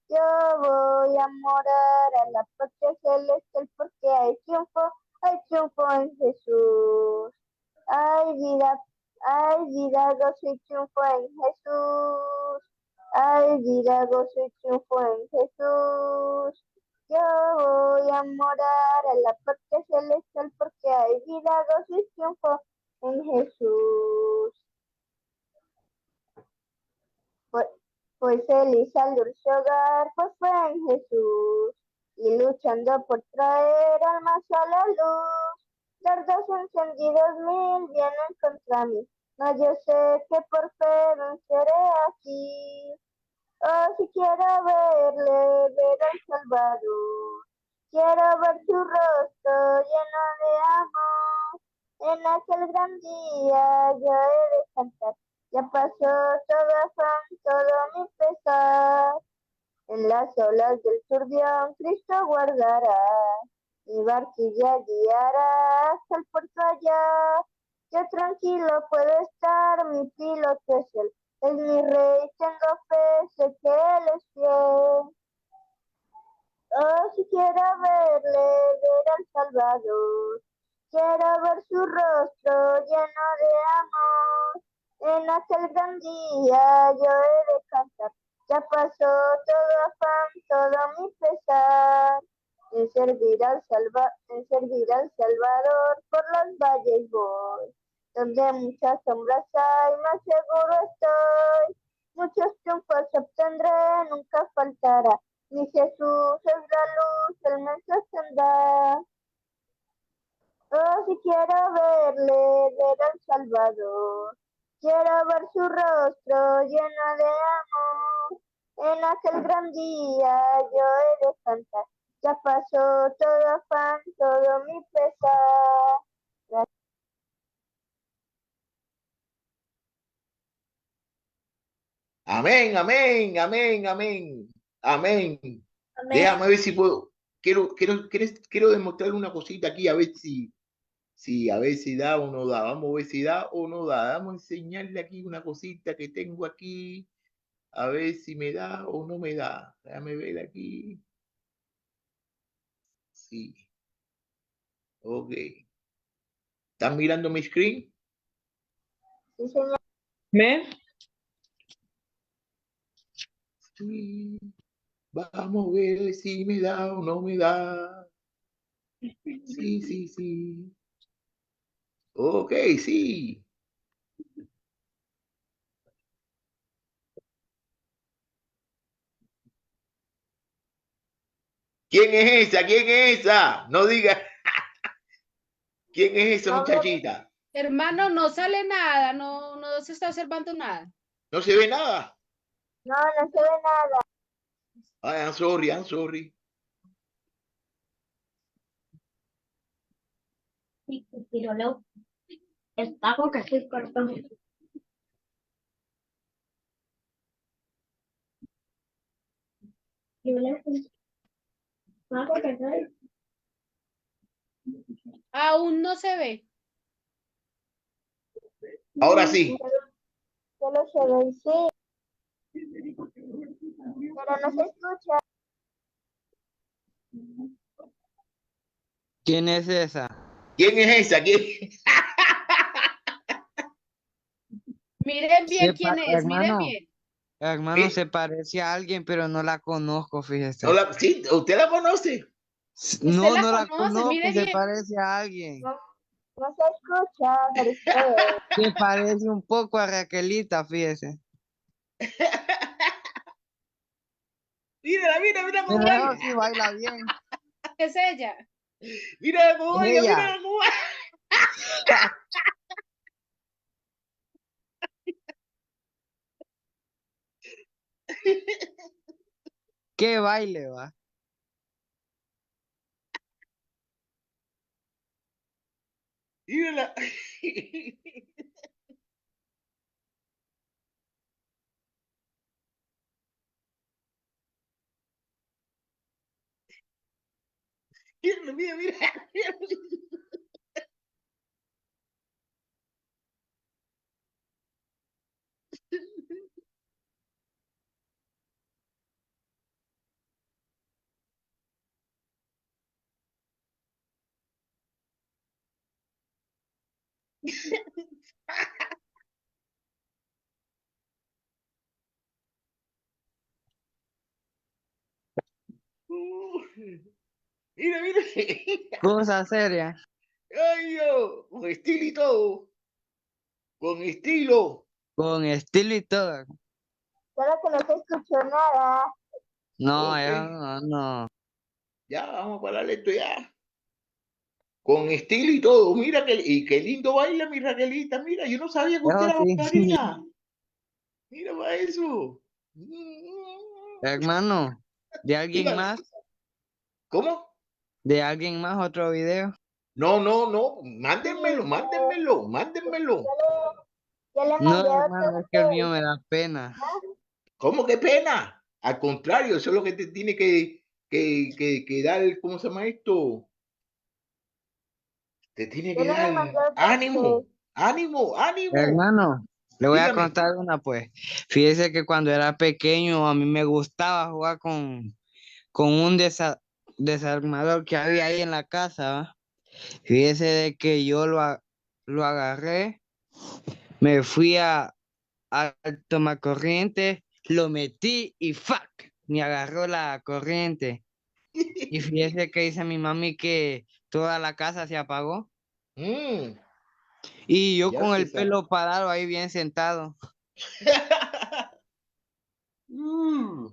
Yo voy a morar a la patria celestial porque hay triunfo en Jesús. Hay vida, gozo y triunfo en Jesús. Hay vida, gozo y triunfo en Jesús. Yo voy a morar a la patria celestial porque hay vida, gozo y triunfo en Jesús. Pues Elisa al dulce hogar, pues fue en Jesús. Y luchando por traer almas a la luz, dardos encendidos mil vienen contra mí. No, yo sé que por fe venceré aquí. Oh, si quiero ver al Salvador. Quiero ver su rostro lleno de amor. En aquel gran día yo he de cantar. Ya pasó todo afán, todo mi pesar. En las olas del turbión Cristo guardará. Mi barquilla guiará hasta el puerto allá. Yo tranquilo puedo estar, mi piloto es él. Es mi rey, tengo fe, sé que él es fiel. Oh, si quiero ver al Salvador. Quiero ver su rostro lleno de amor. En aquel gran día yo he de cantar. Ya pasó todo afán, todo mi pesar. En servir al Salvador por los valles voy. Donde muchas sombras hay, más seguro estoy. Muchos triunfos obtendré, nunca faltará. Mi Jesús es la luz, Él me sostendrá. Oh, si quiero ver al Salvador. Quiero ver su rostro lleno de amor. En aquel gran día yo he de cantar. Ya pasó todo afán, todo mi pesar. Amén, amén, amén, amén, amén. Amén. Déjame ver si puedo. Quiero demostrar una cosita aquí, a ver si Sí, a ver si da o no da. Vamos a ver si da o no da. Vamos a enseñarle aquí una cosita que tengo aquí. A ver si me da o no me da. Déjame ver aquí. Sí. Ok. ¿Están mirando mi screen? Sí, señor. ¿Me? Sí. Vamos a ver si me da o no me da. Sí, sí, sí. Ok, sí. ¿Quién es esa? ¿Quién es esa? No diga. ¿Quién es esa No, muchachita? Hermano, no sale nada, no se está observando nada. No se ve nada. no se ve nada. Ay, I'm sorry, I'm sorry. Sí, pero Leo está con que se cortó. Y Leo está con que se Aún no se ve. Ahora sí. Solo se ve, sí, pero no se escucha. ¿Quién es esa? ¿Quién es esa? ¿Quién? Miren bien quién es, miren Hermano, bien. hermano, se parece a alguien, pero no la conozco, No fíjese. la, sí, ¿usted la conoce? Usted No, la no la conoce, conozco, mire se bien. parece a alguien. No, no se escucha, pero usted. Se parece un poco a Raquelita, fíjese. Mírala, mira, mira cómo Pero baila. sí baila bien. Es ella. Mira cómo Es baila, ella. mira cómo baila. ¿Qué baile va? Mírala. Mírala, mira, mira. Mira, mira. Cosa seria. Ay, Dios, con estilo y todo. Con estilo. Con estilo y todo. Solo que no se escuchó nada. No, Ok, eso no. ya, vamos a parar esto ya. Con estilo y todo. Mira y qué lindo baila mi Raquelita. Mira, yo no sabía que usted Eso era sí. bailarina. Mira para eso. Hermano, ¿de alguien Dígame, más? ¿cómo? ¿De alguien más otro video? No, no, no. Sí, Mándenmelo, mándenmelo, mándenmelo. yo le No, mandé otro hermano, es que el mío video. me da pena. ¿Cómo que pena? Al contrario, eso es lo que te tiene que dar, ¿cómo se llama esto? Te tiene Yo que no le dar mandé otro ánimo, video. ánimo, ánimo. Hermano, le voy a Dígame. contar una pues. Fíjese que cuando era pequeño a mí me gustaba jugar con un desarmador que había ahí en la casa, ¿va? Fíjese de que yo lo agarré, me fui al tomacorriente, lo metí y ¡fuck! Me agarró la corriente. Y fíjese que dice mi mami que toda la casa se apagó. Mm, Y yo ya con usted el sabe. pelo parado ahí bien sentado. Mm,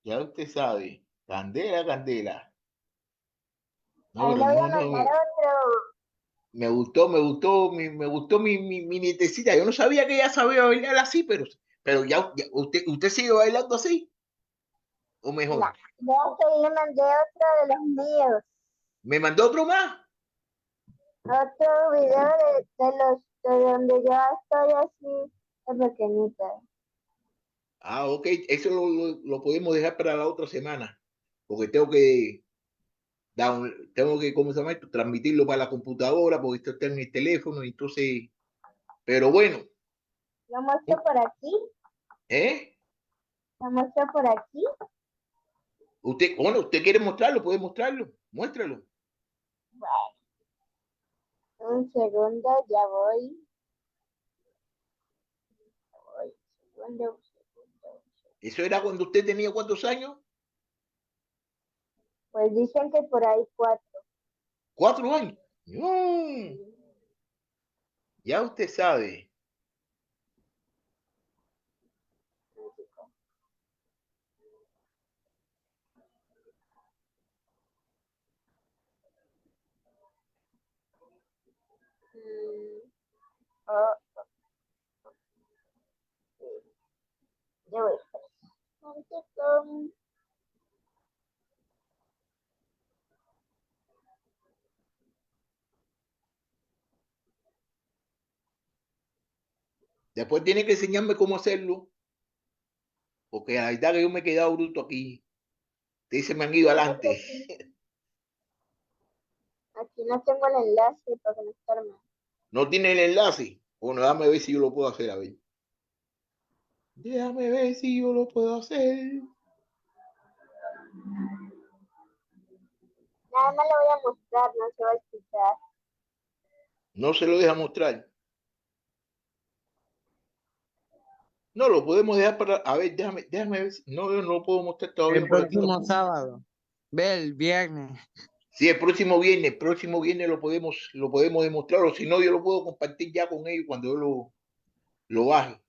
ya usted sabe. Candela, candela. No, Ahí le pero voy no, a mandar no. otro. Me gustó mi nietecita. Yo no sabía que ella sabía bailar así, pero ya usted sigue bailando así, o No, mejor. ya estoy, le mandé otro de los míos. ¿Me mandó otro más? Otro video de donde yo estoy así, de pequeñita. Ah, ok, eso lo podemos dejar para la otra semana, porque tengo que tengo que, ¿cómo se llama esto? Transmitirlo para la computadora porque esto está en el teléfono, entonces, pero bueno, ¿Lo muestro por aquí? ¿eh? ¿Lo muestro por aquí? Bueno, usted quiere mostrarlo, puede mostrarlo, muéstralo. Bueno, un segundo, ya voy. Segundo. ¿Eso era cuando usted tenía cuántos años? Pues dicen que por ahí 4. 4 años. Ya usted sabe. Oh, ya voy. Después tiene que enseñarme cómo hacerlo, porque la verdad que yo me he quedado bruto aquí. Ustedes se me han ido adelante. Aquí no tengo el enlace para conectarme. ¿No tiene el enlace? Bueno, déjame ver si yo lo puedo hacer, a ver. Déjame ver si yo lo puedo hacer. Nada más lo voy a mostrar, no se va a escuchar. No se lo deja mostrar. No, lo podemos dejar para... A ver, déjame ver. No, yo no lo puedo mostrar todavía El por aquí. próximo sábado. Ve el viernes. Sí, el próximo viernes lo podemos demostrar, o si no, yo lo puedo compartir ya con ellos cuando yo lo baje.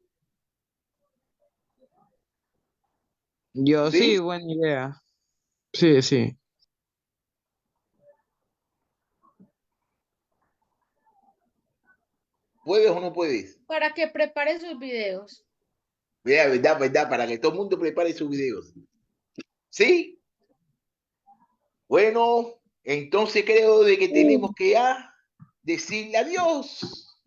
Yo sí, ¿Sí? buena idea. Sí, sí. ¿Puedes o no puedes? Para que prepare sus videos. Vea, verdad, para que todo el mundo prepare sus videos. ¿Sí? Bueno, entonces creo de que tenemos que ya decirle adiós.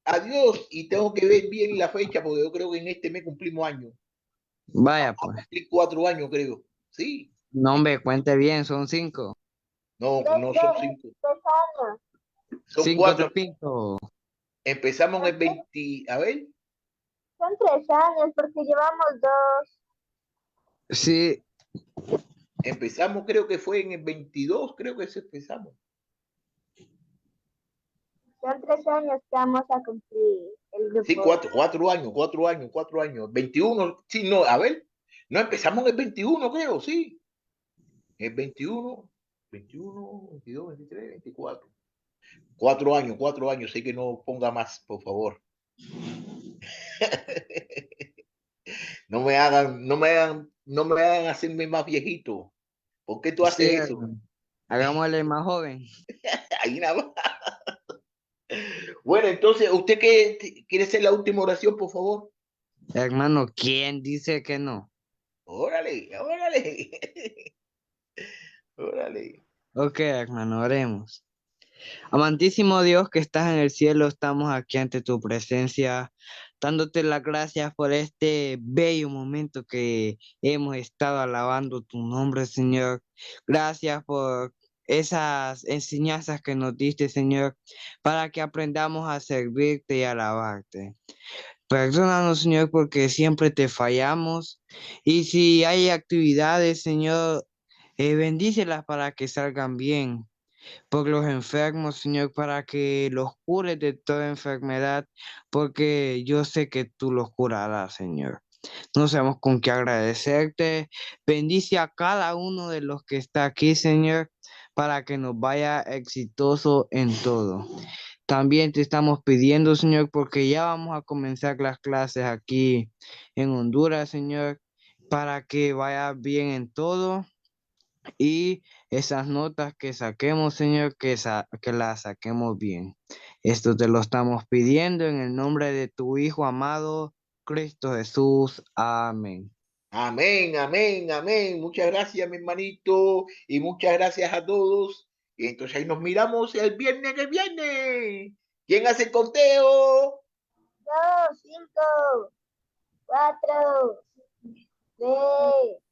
Adiós, y tengo que ver bien la fecha, porque yo creo que en este mes cumplimos años. Vaya, A pues. cumplir 4 años, creo. ¿Sí? No, hombre, cuente bien, son 5. No, no son 5. 3 años. Son 5 de 4. pinto. Empezamos en el 20. A ver. Son 3 años porque llevamos 2. Sí, Empezamos, creo que fue en el 22, creo que empezamos. Son 3 años que vamos a cumplir el Sí, grupo. 4 años. 21, sí, no, a ver. No, empezamos en el 21, creo, sí. El 21, 22, 23, 24. 4 años, sé que no ponga más, por favor. No me hagan hacerme más viejito. ¿Por qué tú sí, haces eso? hermano. Hagámosle más joven. Ahí nada más. Bueno, entonces, ¿usted quiere hacer la última oración, por favor? Hermano, ¿quién dice que no? Órale. Órale. Ok, hermano, oremos. Amantísimo Dios que estás en el cielo, estamos aquí ante tu presencia, dándote las gracias por este bello momento que hemos estado alabando tu nombre, Señor. Gracias por esas enseñanzas que nos diste, Señor, para que aprendamos a servirte y alabarte. Perdónanos, Señor, porque siempre te fallamos. Y si hay actividades, Señor, bendícelas para que salgan bien. Por los enfermos, Señor, para que los cures de toda enfermedad, porque yo sé que tú los curarás, Señor. No sabemos con qué agradecerte. Bendice a cada uno de los que está aquí, Señor, para que nos vaya exitoso en todo. También te estamos pidiendo, Señor, porque ya vamos a comenzar las clases aquí en Honduras, Señor, para que vaya bien en todo y esas notas que saquemos, Señor, que las saquemos bien. Esto te lo estamos pidiendo en el nombre de tu Hijo amado, Cristo Jesús. Amén. Amén. Muchas gracias, mi hermanito, y muchas gracias a todos. Y entonces ahí nos miramos el viernes que viene. ¿Quién hace el conteo? 2, 5, 4, 3.